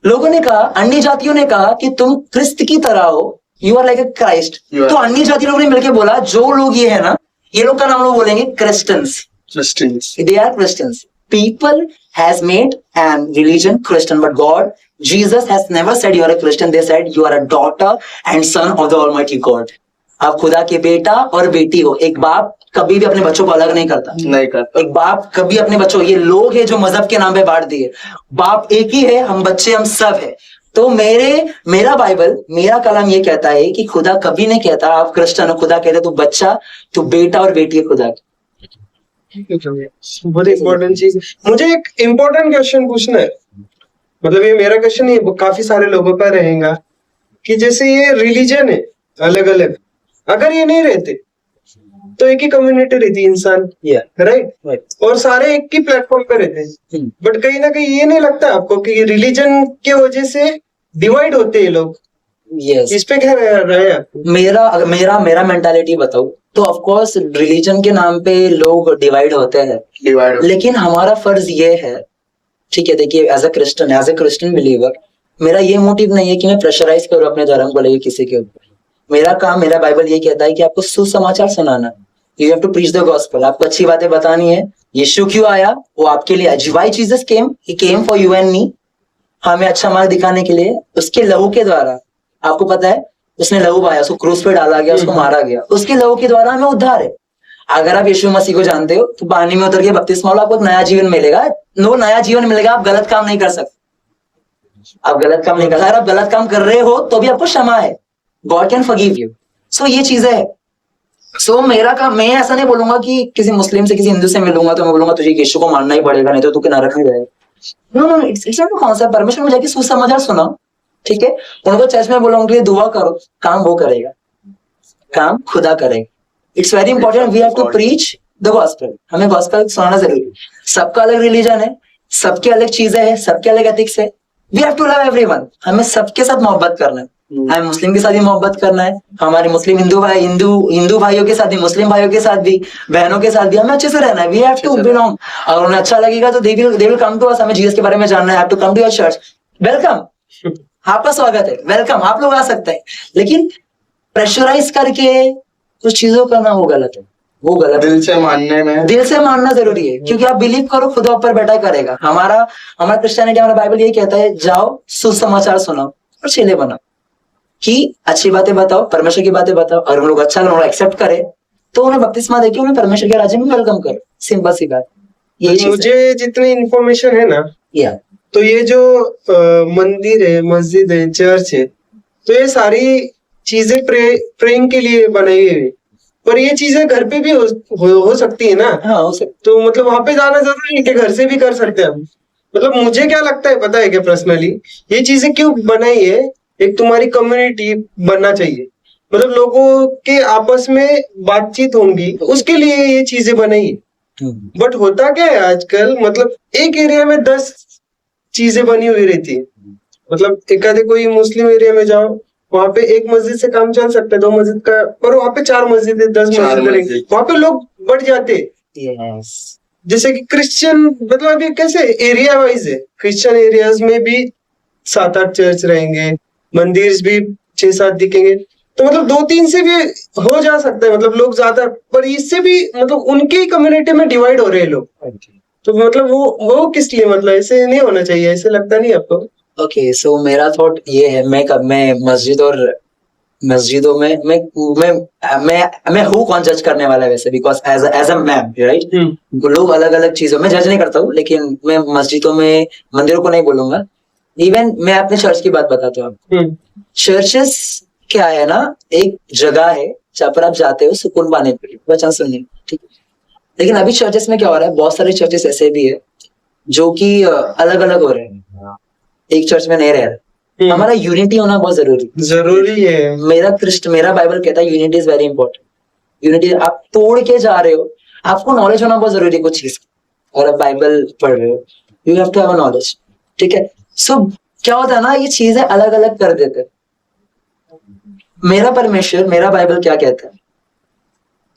Speaker 4: लोगों ने कहा, अन्य जातियों ने कहा कि तुम क्रिस्त की तरह हो, you are like a Christ. तो अन्य जाति लोगों ने मिलकर बोला, जो लोग ये है ना, ये लोग का नाम लोग बोलेंगे Christians. They are Christians. People has made an religion Christian, but God, Jesus has never said you are a Christian. They said you are a daughter and son of the Almighty God. आप खुदा के बेटा और बेटी हो। एक बाप कभी भी अपने बच्चों को अलग नहीं करता। एक बाप कभी अपने बच्चों, ये लोग हैं जो मजहब के नाम पे बांट दिए, बाप एक ही है, हम बच्चे हम सब है। तो मेरा बाइबल, मेरा कलाम ये कहता है कि खुदा कभी नहीं कहता आप क्रिश्चियन हो, खुदा कहता तू बच्चा, तू बेटा और बेटी है खुदा की।
Speaker 1: बहुत इम्पोर्टेंट चीज। मुझे एक इम्पोर्टेंट क्वेश्चन पूछना है, मतलब ये मेरा क्वेश्चन नहीं, काफी सारे लोगों का रहेगा कि जैसे ये रिलीजन है अलग अलग, अगर ये नहीं रहते तो एक ही कम्युनिटी रहती इंसान, राइट?
Speaker 4: right.
Speaker 1: और सारे एक ही प्लेटफॉर्म पे रहते हैं। बट कहीं ना कहीं ये नहीं लगता आपको कि रिलीजन के वजह से डिवाइड होते हैं लोग?
Speaker 4: Yes.
Speaker 1: इस पे क्या रहा है आपको?
Speaker 4: मेरा मेरा मेरा मेंटालिटी बताऊं तो ऑफ कोर्स रिलीजन के नाम पे लोग डिवाइड होते हैं,
Speaker 3: डिवाइड
Speaker 4: लेकिन हमारा फर्ज ये है, ठीक है, देखिए एज अ क्रिश्चियन बिलीवर मेरा ये मोटिव नहीं है कि मैं प्रेशराइज करूं अपने धर्म को लेकर किसी के ऊपर। मेरा काम, मेरा बाइबल ये कहता है कि आपको सुसमाचार सुनाना, you have to preach the gospel, आपको अच्छी बातें बतानी है। यीशु क्यों आया? वो आपके लिए आया। Why Jesus came? He came for you and me, हमें अच्छा मार्ग दिखाने के लिए। उसके लहू के द्वारा, आपको पता है उसने लहू बहाया, उसको क्रूस पे डाला गया, उसको मारा गया, उसके लहू के द्वारा हमें उद्धार है। अगर आप यीशु मसीह को जानते हो तो पानी में उतर के बपतिस्मा लो, आपको एक नया जीवन मिलेगा। नया जीवन मिलेगा, आप गलत काम नहीं कर सकते, आप गलत काम नहीं कर सकते। अगर आप गलत काम कर रहे हो तो भी आपको क्षमा है, गॉड कैन फॉरगिव यू। सो ये चीजें है। सो मेरा काम, मैं ऐसा नहीं बोलूंगा कि किसी मुस्लिम से किसी हिंदू से मिलूंगा तो मैं बोलूंगा तुझे यीशु को मानना ही पड़ेगा, नहीं तो तू नरक में जाएगा। No, it's not concept. परमेश्वर में जाके सुसमाचार सुनाओ, ठीक है। उनको चर्च में बोलूंगा कि दुआ करो, काम वो करेगा, काम खुदा करेगा। It's very important, we have to preach the gospel. हमें गॉस्पेल सुनाना जरूरी है। सबका अलग रिलीजन है, सबके अलग चीजें हैं, सबके अलग एथिक्स है। We have to love everyone. हमें सबके साथ मोहब्बत करना है। हमें मुस्लिम के साथ भी मोहब्बत करना है, हमारे मुस्लिम हिंदू भाइयों के साथ भी, मुस्लिम भाइयों के साथ भी, बहनों के साथ भी हमें अच्छे से रहना है। We have to belong. अगर उन्हें अच्छा लगेगा तो they will come to us. हमें जीसस के बारे में जानना है, have to come to your church. Welcome, आपका स्वागत है, वेलकम, आप लोग आ सकते हैं। लेकिन प्रेशराइज करके कुछ चीजों करना वो गलत है, वो गलत है।
Speaker 3: दिल से मानना
Speaker 4: जरूरी है, क्योंकि आप बिलीव करो खुदा ऊपर बैठा करेगा। हमारा क्रिश्चियनिटी, हमारा बाइबल ये कहता है, जाओ सुसमाचार सुनाओ और चेले बनाओ, कि अच्छी बातें बताओ, परमेश्वर की बातें बताओ। और उन लोग अच्छा लोग एक्सेप्ट करे तो उन्हें बपतिस्मा देके उन्हें परमेश्वर के राज्य में वेलकम करो। सिंपल सी बात।
Speaker 1: मुझे जितनी इंफॉर्मेशन है ना,
Speaker 4: या
Speaker 1: तो ये जो मंदिर है, मस्जिद है, चर्च है, तो ये सारी चीजें प्रेइंग के लिए बनाई हुई है। पर ये चीजें घर पे भी हो सकती है ना?
Speaker 4: हाँ, हो सकती।
Speaker 1: तो मतलब वहां पे जाना जरूरी है कि घर से भी कर सकते हैं हम? मतलब मुझे क्या लगता है पता है क्या, पर्सनली ये चीजें क्यों बनाई है, एक तुम्हारी कम्युनिटी बनना चाहिए, मतलब लोगों के आपस में बातचीत होंगी, उसके लिए ये चीजें बनाई है। बट होता क्या है आजकल, मतलब एक एरिया में 10 चीजें बनी हुई रहती है। मतलब एक आधे कोई मुस्लिम एरिया में जाओ, वहां पे एक मस्जिद से काम चल सकता है, 2 मस्जिद का, पर वहां पे 4 मस्जिद है, 10 मस्जिद, वहां पे लोग बढ़ जाते। जैसे कि क्रिश्चियन, मतलब अभी कैसे एरिया वाइज है, क्रिश्चियन एरियाज में भी 7-8 चर्च रहेंगे, मंदिर भी 6-7 दिखेंगे, तो मतलब 2-3 से भी हो जा सकता है, मतलब लोग ज्यादा, पर इससे भी मतलब उनकी कम्युनिटी में डिवाइड हो रहे हैं लोग। तो मतलब वो किस लिए, मतलब ऐसे नहीं होना चाहिए, ऐसे लगता नहीं आपको?
Speaker 4: ओके, सो मेरा थॉट ये है, मैं मस्जिदों में मैं हूँ कौन जज करने वाला है वैसे, because as a man, right, लोग अलग अलग चीजों में जज नहीं करता हूँ, लेकिन मैं मस्जिदों में, मंदिरों को नहीं बोलूंगा। इवन मैं अपने चर्च की बात बताता हूँ आपको। चर्चेस क्या है ना, एक जगह है जहाँ पर आप जाते हो सुकून पाने के लिए, वचन सुनने, ठीक है। लेकिन अभी चर्चेस में क्या हो रहा है, बहुत सारे चर्चेस ऐसे भी है जो कि अलग अलग हो रहे हैं, एक चर्च में नहीं रह रहे। हमारा यूनिटी होना बहुत जरूरी है। मेरा बाइबल कहता है unity is very important. Unity, आप तोड़ के जा रहे हो, आपको नॉलेज होना बहुत जरूरी है कुछ चीज, और आप बाइबल पढ़ रहे हो, you have to have knowledge, ठीक है। सो क्या होता है ना, ये चीजें अलग अलग कर देते। मेरा परमेश्वर, मेरा बाइबल क्या कहता है,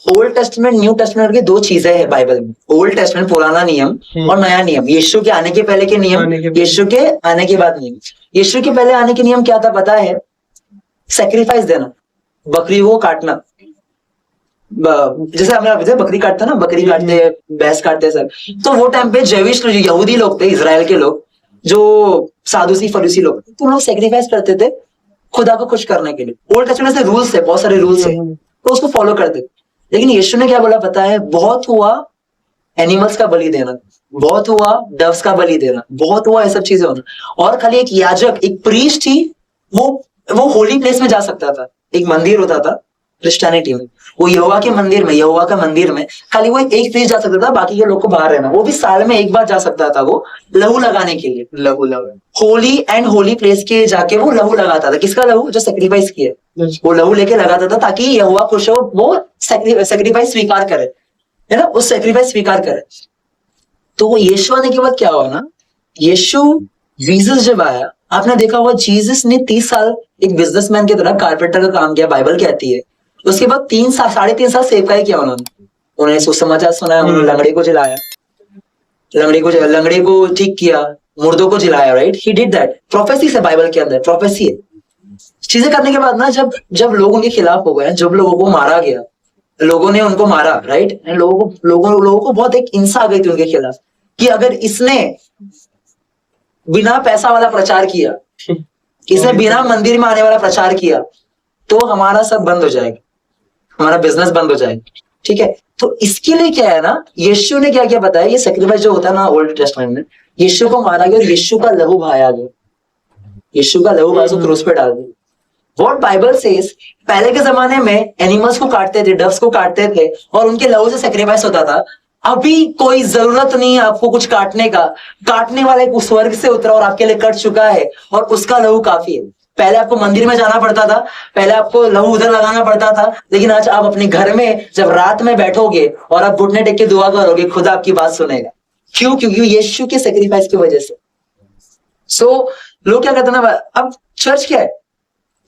Speaker 4: ओल्ड टेस्टमेंट, न्यू टेस्टमेंट की 2 चीजें हैं बाइबल में। ओल्ड टेस्टमेंट पुराना नियम और नया नियम, यीशु के आने के पहले के नियम, यीशु के आने के बाद नियम। यीशु के पहले आने के नियम क्या था पता है? सैक्रिफाइस देना, बकरी को काटना। जैसे हमें बकरी काटता ना, बकरी काटते, भैंस काटते सब। तो वो टाइम पे जेविश लोग, यहूदी लोग थे, इजराइल के लोग, जो सादुसी फरूसी लोग, तो लोग सैक्रिफाइस करते थे खुदा को खुश करने के लिए। ओल्ड टेस्टमेंट से रूल्स है, बहुत सारे रूल्स है, तो उसको फॉलो करते। लेकिन यीशु ने क्या बोला पता है? बहुत हुआ एनिमल्स का बलि देना, बहुत हुआ डव्स का बलि देना, बहुत हुआ ये सब चीजें होना, और खाली एक याजक, एक प्रीस्ट ही वो होली प्लेस में जा सकता था। एक मंदिर होता था क्रिश्चियनिटी में, वो यहोवा के मंदिर में, यहोवा का मंदिर में खाली वो एक चीज जा सकता था, बाकी के लोग को बाहर रहना। वो भी साल में एक बार जा सकता था, वो लहू लगाने के लिए।
Speaker 3: लहू लगा।
Speaker 4: होली एंड होली प्लेस के जाके वो लहू लगाता था। किसका लहू? जो सेक्रीफाइस किए, वो लहू लेके लगाता था ताकि यहोवा खुश हो, वो सेक्रीफाइस स्वीकार करे, है ना, उस सेक्रीफाइस स्वीकार करे। तो वो यीशु आने के बाद क्या हुआ ना, यीशु जीसस जब आया, आपने देखा होगा जीसस ने 30 साल एक बिजनेसमैन की तरह कारपेंटर का काम किया, बाइबल कहती है। उसके बाद 3 साल 3.5 साल सेवकाई किया उन्होंने सुसमाचार सुनाया, उन्होंने लंगड़े को जिलाया, लंगड़े को ठीक किया, मुर्दों को जिलाया, right. He did that. Prophecy से, बाइबल के अंदर प्रोफेसी है। चीजें करने के बाद ना, जब लोग उनके खिलाफ हो गए, जब लोगों को मारा गया, लोगों ने उनको मारा, राइट, लोगों को बहुत एक हिंसा आ गई थी उनके खिलाफ कि अगर इसने बिना पैसा वाला प्रचार किया, इसने बिना मंदिर में आने वाला प्रचार किया, तो हमारा सब बंद हो जाएगा, हमारा बिजनेस बंद हो जाएगा, ठीक है। तो इसके लिए क्या है ना, यीशु ने क्या क्या बताया, ये सैक्रिफाइस जो होता है ना ओल्ड टेस्टामेंट में, यीशु को मारा गया और यीशु का लहू बहाया गया, यीशु का लहू बहा क्रूस पे डाल दिया। What Bible says, पहले के जमाने में एनिमल्स को काटते थे, डव्स को काटते थे और उनके लहू से सैक्रिफाइस होता था। अभी कोई जरूरत नहीं है आपको कुछ काटने का, काटने वाला एक स्वर्ग से उतरा और आपके लिए कट चुका है और उसका लहू काफी है। पहले आपको मंदिर में जाना पड़ता था, पहले आपको लहू उधर लगाना पड़ता था, लेकिन आज आप अपने घर में जब रात में बैठोगे और आप घुटने टेक के दुआ करोगे, खुदा आपकी बात सुनेगा। क्यों? क्योंकि यीशु के सैक्रिफाइस की वजह से। सो लोग क्या कहते हैं ना, अब चर्च क्या है?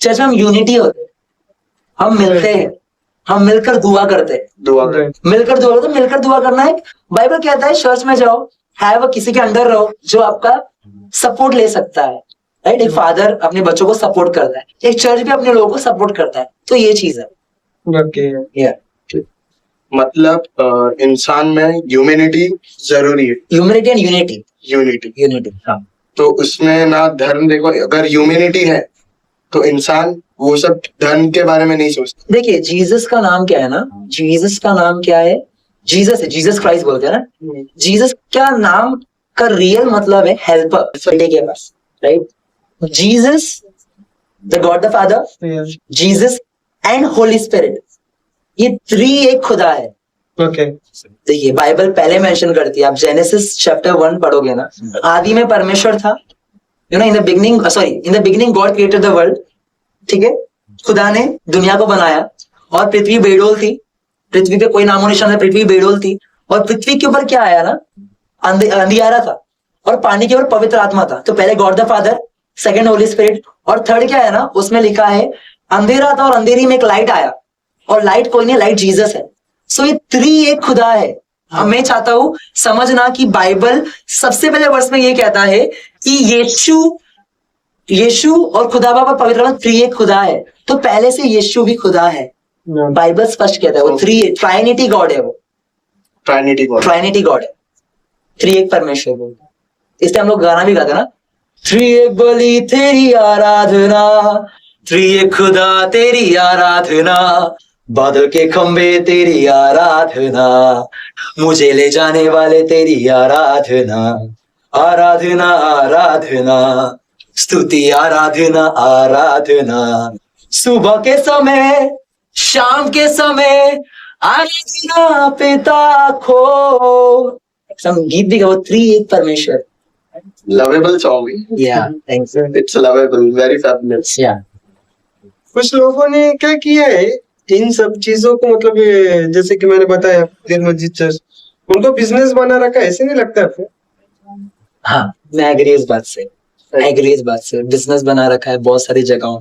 Speaker 4: चर्च में हम यूनिटी होते हैं, हम मिलते हैं, हम मिलकर दुआ करते हैं, मिलकर दुआ करना है। बाइबल कहता है चर्च में जाओ, हैव किसी के अंडर रहो जो आपका सपोर्ट ले सकता है, राइट। एक फादर अपने बच्चों को सपोर्ट करता है, एक चर्च भी अपने लोगों को सपोर्ट करता है। तो ये चीज है।
Speaker 3: मतलब इंसान में ह्यूमैनिटी जरूरी है,
Speaker 4: ह्यूमैनिटी एंड यूनिटी।
Speaker 3: हाँ। तो उसमें ना धर्म, देखो अगर ह्यूमैनिटी है तो इंसान वो सब धर्म के बारे में नहीं सोचता।
Speaker 4: देखिए जीसस का नाम क्या है ना, जीसस का नाम क्या है? जीसस है, जीसस क्राइस्ट बोलते हैं ना। जीसस क्या नाम का रियल मतलब है? हेल्पर के पास, right. Jesus the God the Father, Jesus and Holy Spirit, ये 3 एक खुदा है।
Speaker 1: ओके।
Speaker 4: देखिए बाइबल पहले मेंशन करती है, आप जेनेसिस चैप्टर 1 पढ़ोगे ना, आदि में परमेश्वर था, in the beginning God created the world, ठीक है। खुदा ने दुनिया को बनाया और पृथ्वी बेडोल थी, पृथ्वी पे कोई नामो निशान है, पृथ्वी बेडोल थी और पृथ्वी के ऊपर क्या आया ना, अंधियारा था और पानी के ऊपर पवित्र आत्मा था। तो पहले God the father, second Holi spirit और थर्ड क्या है ना, उसमें लिखा है अंधेरा था और अंधेरी में एक लाइट आया और लाइट कोई नहीं, लाइट जीसस है। सो ये 3 एक खुदा है। मैं चाहता हूं समझना कि बाइबल सबसे पहले वर्ष में ये कहता है कि यीशु और खुदा बाबा पवित्र आत्मा 3 एक खुदा है। तो पहले से यीशु भी खुदा है, बाइबल स्पष्ट कहता है। वो 3 ट्राइनिटी गॉड है, वो ट्राइनिटी गॉड है, 3 एक परमेश्वर बोलते हैं। इसलिए हम लोग गाना भी गाते हैं ना, 3 एक बलि तेरी आराधना, 3 एक खुदा तेरी आराधना, बादल के खंबे तेरी आराधना, मुझे ले जाने वाले तेरी आराधना, आराधना आराधना, स्तुति आराधना आराधना, सुबह के समय शाम के समय आराधना पिता को। संगीत भी गाओ, 3 एक परमेश्वर।
Speaker 3: Lovable song.
Speaker 4: Yeah thanks,
Speaker 3: it's lovable, very fabulous.
Speaker 4: या
Speaker 1: कुछ लोगों ने क्या किया है इन सब चीजों को, मतलब ये जैसे कि मैंने बताया मंदिर मस्जिद चर्च, उनको बिजनेस बना रखा है, ऐसे नहीं लगता आपको?
Speaker 4: हाँ, मैं एग्री इस बात से, बिजनेस बना रखा है बहुत सारी जगहों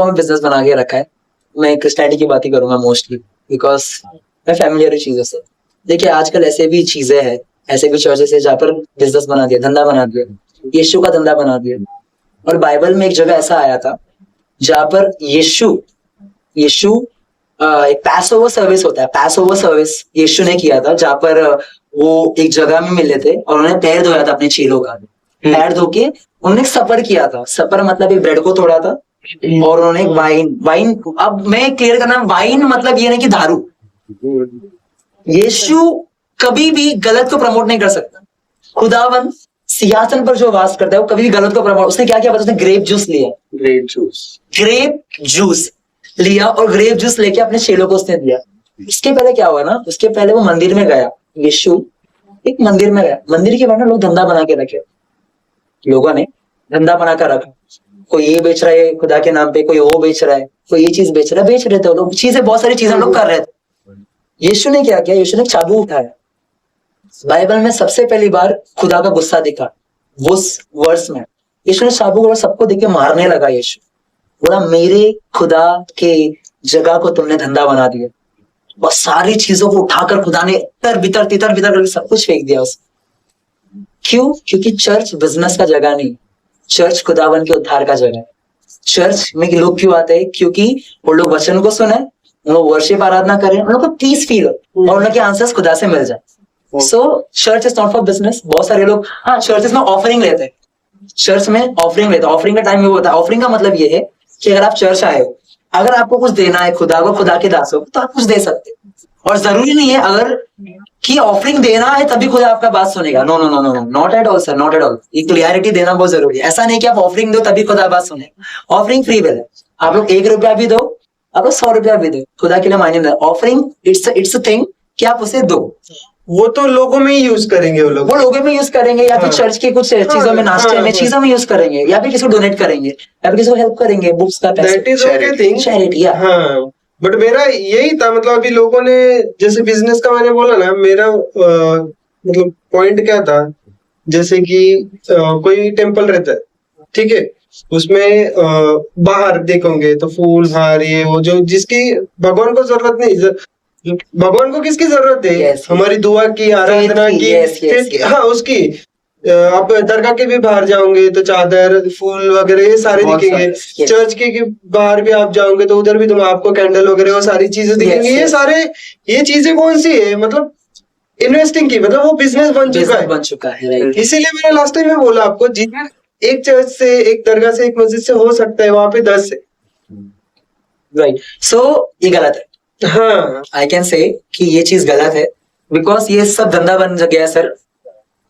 Speaker 4: में बिजनेस बना के रखा है। मैं क्रिस्टियनिटी की बात ही करूंगा मोस्टली, बिकॉज मैं फैमिलियर चीजों से। देखिए आजकल ऐसे भी चीजें हैं, ऐसे भी चर्चेस है जहाँ पर बिजनेस बना दिया, धंधा बना दिया, यीशु का धंधा बना दिया। और बाइबल में एक जगह ऐसा आया था जहाँ पर यीशु एक पैसओवर सर्विस होता है, पैसओवर सर्विस यीशु ने किया था, जहाँ पर वो एक जगह में मिले थे और उन्होंने पैर धोया था अपने चेलों का। पैर धो के उन्होंने सपर किया था। सपर मतलब एक ब्रेड को तोड़ा था और उन्होंने वाइन, अब मैं क्लियर करना, वाइन मतलब ये नहीं कि दारू। यीशु कभी भी गलत को प्रमोट नहीं कर सकता। खुदावन सिंहासन पर जो वास करता है वो कभी भी गलत को प्रमोट, उसने क्या किया? उसने ग्रेप जूस लिया, ग्रेप जूस। लिया और ग्रेप जूस लेके अपने चेलों को उसने दिया। उसके पहले क्या हुआ ना, उसके पहले वो मंदिर में गया, यीशु एक मंदिर में गया, मंदिर के बाहर लोग धंधा बना के रखे, लोगों ने धंधा बना कर रखा, कोई ये बेच रहा है खुदा के नाम पे, कोई वो बेच रहा है, कोई ये चीज बेच रहा है, बेच रहे थे वो लोग चीजें, बहुत सारी चीजें लोग कर रहे थे। यीशु ने क्या किया, यीशु ने चाबू उठाया। बाइबल में सबसे पहली बार खुदा का गुस्सा दिखा उस वर्ष में, यीशु ने चाबू और सबको देख के मारने लगा। यीशु बोला मेरे खुदा के जगह को तुमने धंधा बना दिया, और सारी चीजों को उठाकर खुदा ने तितर बितर करके सब कुछ फेंक दिया उसमें। क्यों? क्योंकि चर्च बिजनेस का जगह नहीं, चर्च खुदावन के उद्धार का जगह है। चर्च में लोग क्यों आते हैं? क्योंकि वो लोग वचन को सुने, उन लोग वर्शिप आराधना करें, उन लोग को पीस फील हो और उनके आंसर्स खुदा से मिल जाए। So church is not for business. बहुत सारे लोग हाँ चर्चेस में ऑफरिंग लेते हैं, चर्च में ऑफरिंग लेते हैं। ऑफरिंग का टाइम ये होता है, ऑफरिंग का मतलब ये है कि अगर आप चर्च आए हो, अगर आपको कुछ देना है खुदा को, खुदा के दासों को, तो आप कुछ दे सकते हैं। और जरूरी नहीं है अगर कि ऑफरिंग देना है तभी खुदा आपका बात सुनेगा। No no no no no, not at all sir, not at all. ये क्लियरिटी देना बहुत जरूरी है। ऐसा नहीं कि आप ऑफरिंग दो तभी खुदा बात सुनेगा। ऑफरिंग फ्री विल है। आप लोग 1 रुपया भी दो, आप लोग 100 रुपया भी दो, खुदा के लिए मायने नहीं। ऑफरिंग इट्स अ थिंग कि आप उसे दो।
Speaker 1: वो तो लोगों में ही यूज करेंगे, वो
Speaker 4: लोगों में यूज करेंगे, या फिर चर्च के कुछ चीजों में, नाश्ते में चीजों में यूज करेंगे, या फिर किसी को डोनेट करेंगे, या फिर किसी को हेल्प करेंगे, बुक्स का पैसा, चैरिटी।
Speaker 1: हाँ, बट मेरा यही था, मतलब अभी लोगों ने जैसे बिजनेस का मैंने बोला ना, मेरा मतलब पॉइंट क्या था, जैसे कि कोई टेम्पल रहता है, ठीक है, उसमें बाहर देखोगे तो फूल हार ये वो, जो जिसकी भगवान को जरूरत नहीं, भगवान को किसकी जरूरत है? हमारी दुआ की, आराधना की, हाँ उसकी। आप दरगाह के भी बाहर जाओगे तो चादर, फूल वगैरह ये सारे दिखेंगे। चर्च के बाहर भी आप जाओगे तो उधर भी तुम आपको कैंडल वगैरह वो सारी चीजें दिखेंगी। ये चीजें कौन सी है? मतलब इन्वेस्टिंग की, मतलब वो बिजनेस बन चुका है। इसीलिए मैंने लास्ट टाइम में बोला आपको, जितना एक चर्च से, एक दरगाह से, एक मस्जिद से हो सकता है, वहां पे 10 से।
Speaker 4: राइट। सो ये गलत है। हाँ, आई कैन से कि ये चीज गलत है, बिकॉज ये सब धंधा बन गया है सर।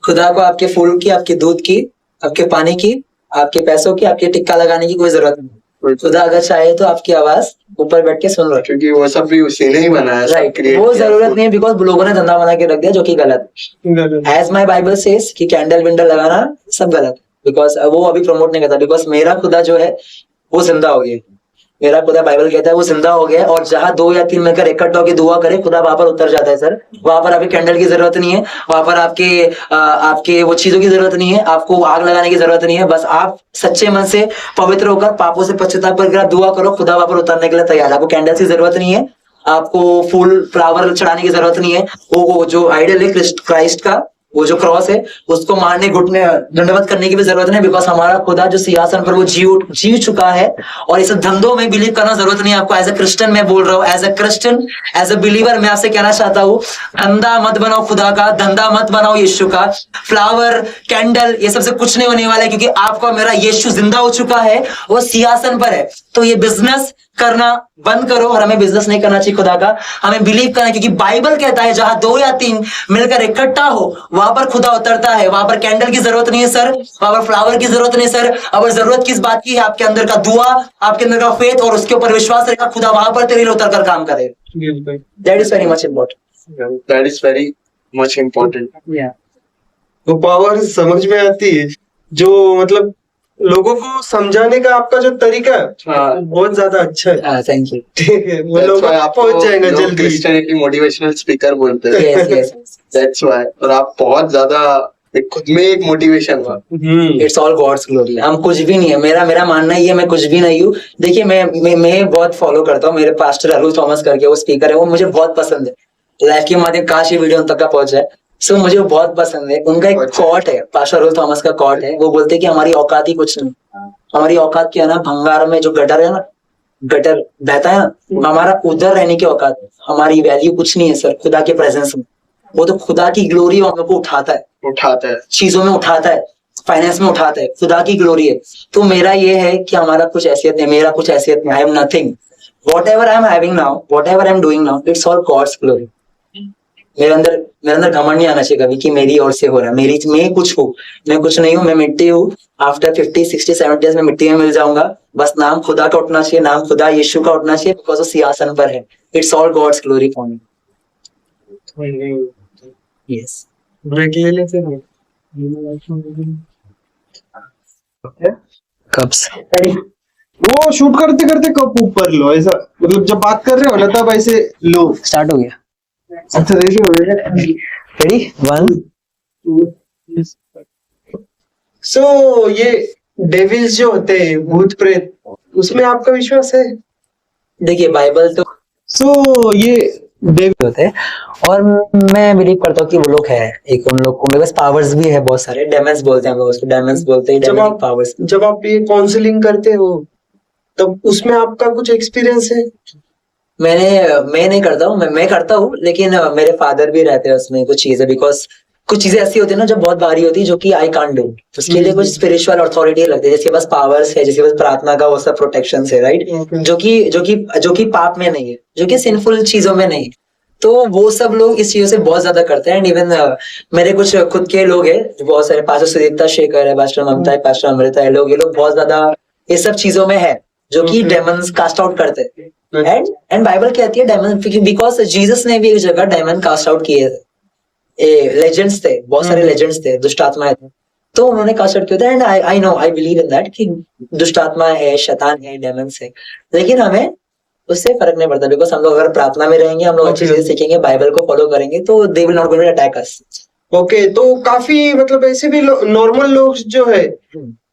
Speaker 4: खुदा को आपके फूल की, आपके दूध की, आपके पानी की, आपके पैसों की, आपके टिक्का लगाने की कोई जरूरत नहीं। खुदा अगर चाहे तो आपकी आवाज ऊपर बैठ के सुन लो,
Speaker 3: क्योंकि वो सब भी उसी ने ही बनाया।
Speaker 4: राइट, वो जरूरत नहीं है, बिकॉज लोगों ने धंधा बना के रख दिया, जो कि गलत है। एज माई बाइबल सेज कि कैंडल विंडल लगाना सब गलत है, बिकॉज वो अभी प्रमोट नहीं करता। बिकॉज मेरा खुदा जो है वो जिंदा हो गया, मेरा खुदा बाइबल कहता है वो जिंदा हो गया, और जहां 2 या 3 मिलकर इकट्ठा होकर दुआ करे, खुदा वहां पर उतर जाता है सर। वहां पर आपके कैंडल की जरूरत नहीं है, वहां पर आपके वो चीजों की जरूरत नहीं है, आपको आग लगाने की जरूरत नहीं है। बस आप सच्चे मन से पवित्र होकर पापों से पश्चाताप करके आप दुआ करो, खुदा वहां पर उतरने के लिए तैयार। आपको कैंडल की जरूरत नहीं है, आपको फूल फ्लावर चढ़ाने की जरूरत नहीं है। वो जो आइडल है क्राइस्ट का, वो जो क्रॉस है, उसको मारने, घुटने, दंडवत करने की भी जरूरत नहीं, बिकॉज हमारा खुदा जो सिंहासन पर वो जी चुका है। और इस धंधों में बिलीव करना जरूरत नहीं है आपको। एज ए क्रिश्चियन मैं बोल रहा हूँ, as a Christian, as a believer मैं आपसे कहना चाहता हूँ, धंधा मत बनाओ खुदा का, धंधा मत बनाओ यीशु का। फ्लावर, कैंडल, ये सबसे कुछ नहीं होने वाला है, क्योंकि आपका मेरा यीशु जिंदा हो चुका है, वो सिंहासन पर है। तो ये बिजनेस करना बंद करो, और हमें बिजनेस नहीं करना चाहिए खुदा का, हमें बिलीव करना है, क्योंकि बाइबल कहता है जहां 2 या 3 मिलकर इकट्ठा हो वहां पर खुदा उतरता है। वहां पर कैंडल की जरूरत नहीं है सर, वहां पर फ्लावर की जरूरत नहीं है सर। अब जरूरत किस बात की है? आपके अंदर का दुआ, आपके अंदर का फेथ, और उसके ऊपर विश्वास रहेगा, खुदा वहां पर तेरे लिए उतर कर काम करे। That is very much important.
Speaker 3: That is very much important.
Speaker 1: वो पावर समझ में आती है, जो मतलब लोगों को समझाने का आपका जो तरीका है बहुत ज्यादा अच्छा है।
Speaker 4: Thank you.
Speaker 1: ठीक है, वो लोग पहुंच जाएगा जल्दी।
Speaker 3: क्रिश्चियनिटी मोटिवेशनल स्पीकर बोलते हैं। That's why. और आप बहुत ज्यादा खुद में एक मोटिवेशन हुआ।
Speaker 4: It's all God's glory. हम कुछ भी नहीं है, मेरा मानना ही है, मैं कुछ भी नहीं हूँ। देखिए, मैं बहुत फॉलो करता हूँ मेरे पास्टर अरुल थॉमस करके, वो स्पीकर है, वो मुझे बहुत पसंद है। लाइफ के माध्यम काश ये वीडियो उन तक का पहुंच जाए। सो मुझे बहुत पसंद है। उनका एक कॉट है, पास्टर अरुल थॉमस का कॉट है, वो बोलते हैं कि हमारी औकात ही कुछ नहीं, हमारी औकात क्या है ना, भंगार में जो गटर है ना, गटर बहता है ना, हमारा उधर रहने की औकात है। हमारी वैल्यू कुछ नहीं है सर खुदा के प्रेजेंस में। वो तो खुदा की ग्लोरी हम लोग को उठाता है, चीजों में उठाता है, फाइनेंस में उठाता है, खुदा की ग्लोरी है। तो मेरा ये है कि हमारा कुछ हैसियत नहीं, मेरा कुछ हैसियत नहीं। I am nothing. Whatever I am having now, whatever I am doing now, it's all God's glory. मेरे अंदर घमंड नहीं आना चाहिए कभी कि मेरी ओर से हो रहा है, मैं कुछ हूँ, मैं कुछ नहीं हूँ, मैं मिट्टी हूँ। आफ्टर 50 60 70 years में मिट्टी में मिल जाऊंगा। बस नाम खुदा का उठना चाहिए, नाम खुदा यीशु का उठना चाहिए, बिकॉज वो सिंहासन पर है। It's all God's glory for me. Yes.
Speaker 1: Break ले लेते हैं।
Speaker 4: कब से?
Speaker 1: वो शूट करते करते कब ऊपर लो, ऐसा मतलब जब बात कर रहे हो ना तब ऐसे लो।
Speaker 4: स्टार्ट हो गया।
Speaker 1: अच्छा रेडी हो गया।
Speaker 4: रेडी 1
Speaker 1: सो ये डेविल्स जो होते हैं, भूत प्रेत, उसमें आपका विश्वास है?
Speaker 4: देखिए बाइबल तो
Speaker 1: सो ये डेविल
Speaker 4: होते हैं और मैं बिलीव करता हूँ कि वो लोग है, एक उनके पास पावर्स भी है बहुत सारे। डेमन्स बोलते हैं हम लोग उसको, डेमन्स बोलते हैं,
Speaker 1: जब
Speaker 4: डेमनिक
Speaker 1: आप
Speaker 4: पावर्स।
Speaker 1: जब आप ये काउंसलिंग करते हो तब उसमें आपका कुछ एक्सपीरियंस है?
Speaker 4: मैं नहीं करता हूँ, मैं करता हूँ, लेकिन मेरे फादर भी रहते हैं उसमें कुछ चीजें, बिकॉज कुछ चीजें ऐसी होती है ना जो बहुत भारी होती है, जो कि आई कांट डू। उसके लिए कुछ स्पिरिचुअल अथॉरिटी लगती है, जिसके पास पावर्स है, जिसके पास प्रार्थना का वो सब प्रोटेक्शन है, राइट?
Speaker 1: Okay.
Speaker 4: जो कि पाप में नहीं है, जो कि सिंफुल चीजों में नहीं है। तो वो सब लोग इस चीजों से बहुत ज्यादा करते हैं। एंड इवन मेरे कुछ खुद के लोग हैं, बहुत सारे, पास्टर सुदीप्ता शेखर है, पास्टर ममता है, पास्टर अमृता है, ये लोग बहुत ज्यादा इस सब चीजों में है, जो कि डेमन्स कास्ट आउट करते हैं। एंड बाइबल कहती है डेमन, बिकॉज जीसस ने भी एक जगह डेमन कास्ट आउट किए। लेजेंड्स थे, बहुत सारे लेजेंड्स थे, दुष्ट आत्माएं थे, तो उन्होंने कास्ट आउट किया था। And I know, I believe in that कि दुष्ट आत्मा है, शैतान है, डेमन्स है, लेकिन हमें उससे फर्क नहीं पड़ता, बिकॉज हम लोग अगर प्रार्थना में रहेंगे, हम लोग अच्छी चीजें सीखेंगे, बाइबल को फॉलो करेंगे, तो they will not going to attack us.
Speaker 1: Okay, तो काफी मतलब ऐसे भी नॉर्मल लोग जो है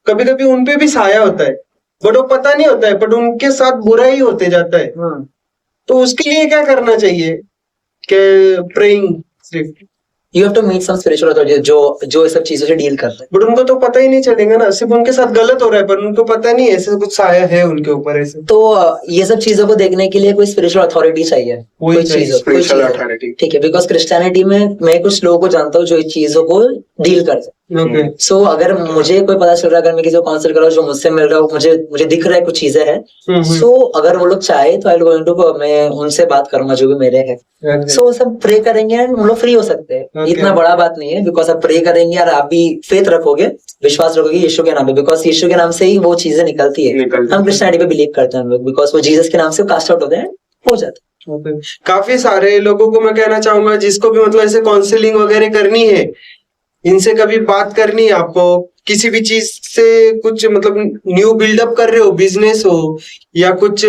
Speaker 1: कभी कभी उनपे भी साया होता है, बट वो पता नहीं होता है, बट उनके साथ बुरा ही होते जाता है। तो उसके लिए क्या करना चाहिए? कि प्रेइंग सिर्फ?
Speaker 4: You have to meet some spiritual authority जो इस सब चीजों से डील करते हैं।
Speaker 1: बट उनको तो पता ही नहीं चलेगा ना, सिर्फ उनके साथ गलत हो रहा है पर उनको पता नहीं ऐसे कुछ साया है उनके ऊपर ऐसे।
Speaker 4: तो ये सब चीजों को देखने के लिए कोई स्पिरिचुअल अथॉरिटी चाहिए, कोई चीज,
Speaker 3: स्पिरिचुअल अथॉरिटी।
Speaker 4: ठीक है, बिकॉज क्रिश्चियनिटी में मैं कुछ लोगों को जानता हूँ जो इस चीजों को डील करते हैं।
Speaker 1: ओके,
Speaker 4: सो अगर मुझे कोई पता चल रहा है, अगर मैं किसी को काउंसिल कर रहा हूँ, जो मुझसे मिल रहा है, मुझे दिख रहा है कुछ चीजें हैं, सो अगर वो लोग चाहे तो आई गोइंग टू, मैं उनसे बात करूंगा जो भी मेरे है। सो सब प्रे करेंगे एंड हम लोग फ्री हो सकते हैं। इतना बड़ा बात नहीं है, बिकॉज आप प्रे करेंगे और आप भी फेथ रखोगे, विश्वास रखोगे यीशु के नाम पे, बिकॉज यीशु के नाम से ही वो चीजें निकलती है। हम क्रिश्चियनिटी पे बिलीव करते हैं हम लोग, बिकॉज वो जीसस के नाम से कास्ट आउट होते हैं, हो जाता है।
Speaker 1: काफी सारे लोगों को मैं कहना चाहूंगा, जिसको भी मतलब ऐसे काउंसलिंग वगैरह करनी है, इनसे कभी बात करनी है आपको, किसी भी चीज से कुछ मतलब न्यू बिल्डअप कर रहे हो, बिजनेस हो या कुछ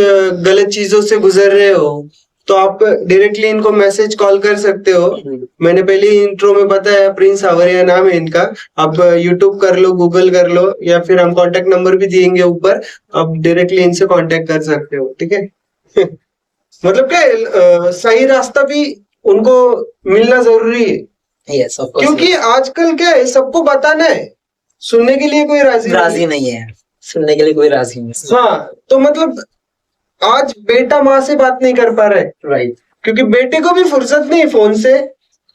Speaker 1: गलत चीजों से गुजर रहे हो, तो आप डायरेक्टली इनको मैसेज कॉल कर सकते हो। मैंने पहले ही इंट्रो में बताया, प्रिंस आवरिया नाम है इनका। आप यूट्यूब कर लो, गूगल कर लो, या फिर हम कांटेक्ट नंबर भी दिएंगे ऊपर, आप डायरेक्टली इनसे कांटेक्ट कर सकते हो, ठीक है? मतलब क्या है, सही रास्ता भी उनको मिलना जरूरी है।
Speaker 4: Yes, of course.
Speaker 1: क्योंकि आजकल क्या है, सबको बताना है, सुनने के लिए कोई राजी
Speaker 4: नहीं है, सुनने के लिए कोई राजी नहीं है।
Speaker 1: हाँ, तो मतलब आज बेटा माँ से बात नहीं कर पा रहा है,
Speaker 4: राइट,
Speaker 1: क्योंकि बेटे को भी फुर्सत नहीं फोन से।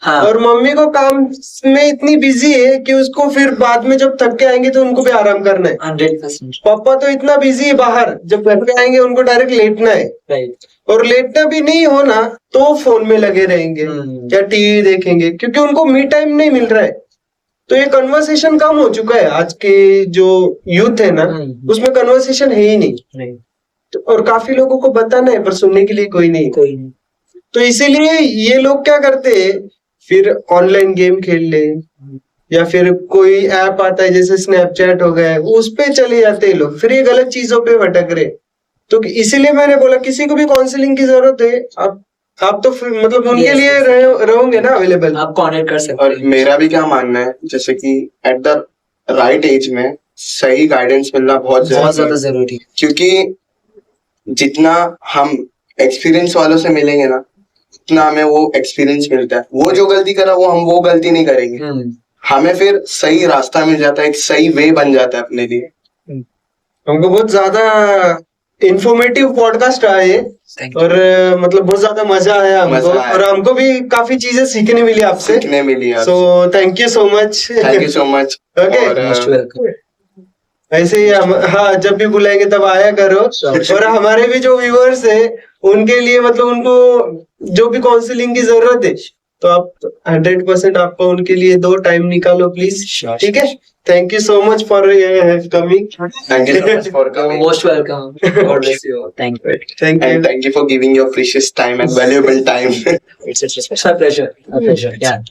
Speaker 4: हाँ,
Speaker 1: और मम्मी को काम में इतनी बिजी है कि उसको फिर बाद में जब थक के आएंगे तो उनको भी आराम करना है।
Speaker 4: 100%,
Speaker 1: पापा तो इतना बिजी है बाहर, जब घर पे आएंगे उनको डायरेक्ट लेटना है,
Speaker 4: राइट,
Speaker 1: और लेटना भी नहीं होना तो फोन में लगे रहेंगे या टीवी देखेंगे, क्योंकि उनको मी टाइम नहीं मिल रहा है। तो ये कन्वर्सेशन कम हो चुका है, आज के जो यूथ है ना, उसमें कन्वर्सेशन है ही नहीं। और काफी लोगों को बताना है पर सुनने के लिए कोई नहीं। तो इसीलिए ये लोग क्या करते हैं, फिर ऑनलाइन गेम खेल ले, या फिर कोई ऐप आता है जैसे स्नैपचैट हो गया, उस पे चले जाते हैं लोग, फिर ये गलत चीजों पे भटक रहे। तो इसीलिए मैंने बोला, किसी को भी काउंसलिंग की जरूरत है, आप तो मतलब उनके लिए रहोगे ना अवेलेबल,
Speaker 4: आप कॉन्टेक्ट कर सकते
Speaker 3: और मेरा भी क्या मानना है, जैसे कि एट द राइट एज में सही गाइडेंस मिलना बहुत ज्यादा
Speaker 4: जरूरी है।
Speaker 3: क्योंकि जितना हम एक्सपीरियंस वालों से मिलेंगे ना, उतना हमें वो एक्सपीरियंस मिलता है। वो जो गलती करा वो हम वो गलती नहीं करेंगे, हमें फिर सही रास्ता मिल जाता है, एक सही वे बन जाता है अपने लिए।
Speaker 1: हमको बहुत ज्यादा इंफॉर्मेटिव पॉडकास्ट रहा है, और मतलब बहुत ज्यादा मजा आया हमको, और हमको भी काफी चीजें सीखने मिली आपसे। So thank you so much.
Speaker 3: Thank you so much.
Speaker 1: Okay, ऐसे ही हाँ, जब भी बुलाएंगे तब आया करो। और हमारे भी जो व्यूअर्स है, उनको जो भी काउंसलिंग की जरूरत है, तो आप 100% आपको उनके लिए दो, टाइम निकालो प्लीज, ठीक है? Thank you so much for coming,
Speaker 3: Thank you so much for coming.
Speaker 4: Most welcome, God bless you, thank you,
Speaker 1: thank you.
Speaker 3: And thank you for giving your precious time and valuable time.
Speaker 4: It's a pleasure, या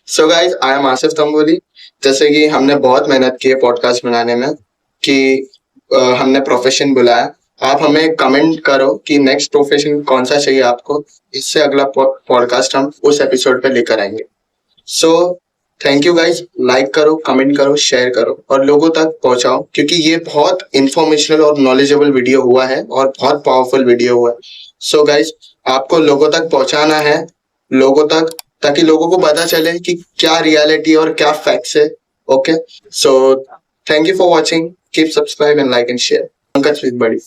Speaker 3: So guys, I am Asif Tamboli. जैसे कि हमने बहुत मेहनत की है podcast बनाने में कि हमने प्रोफेशन बुलाया, आप हमें कमेंट करो कि नेक्स्ट प्रोफेशन कौन सा चाहिए आपको, इससे अगला पॉडकास्ट हम उस एपिसोड पे लेकर आएंगे। So thank you guys, like करो, कमेंट करो, शेयर करो और लोगों तक पहुंचाओ, क्योंकि ये बहुत इंफॉर्मेशनल और नॉलेजेबल वीडियो हुआ है और बहुत पावरफुल वीडियो हुआ है। सो गाइज, आपको लोगों तक पहुंचाना है, लोगों तक, ताकि लोगों को पता चले कि क्या रियलिटी और क्या फैक्ट्स है। Okay, so thank you for watching, keep subscribe and like and share. Pankaj with बड़ी।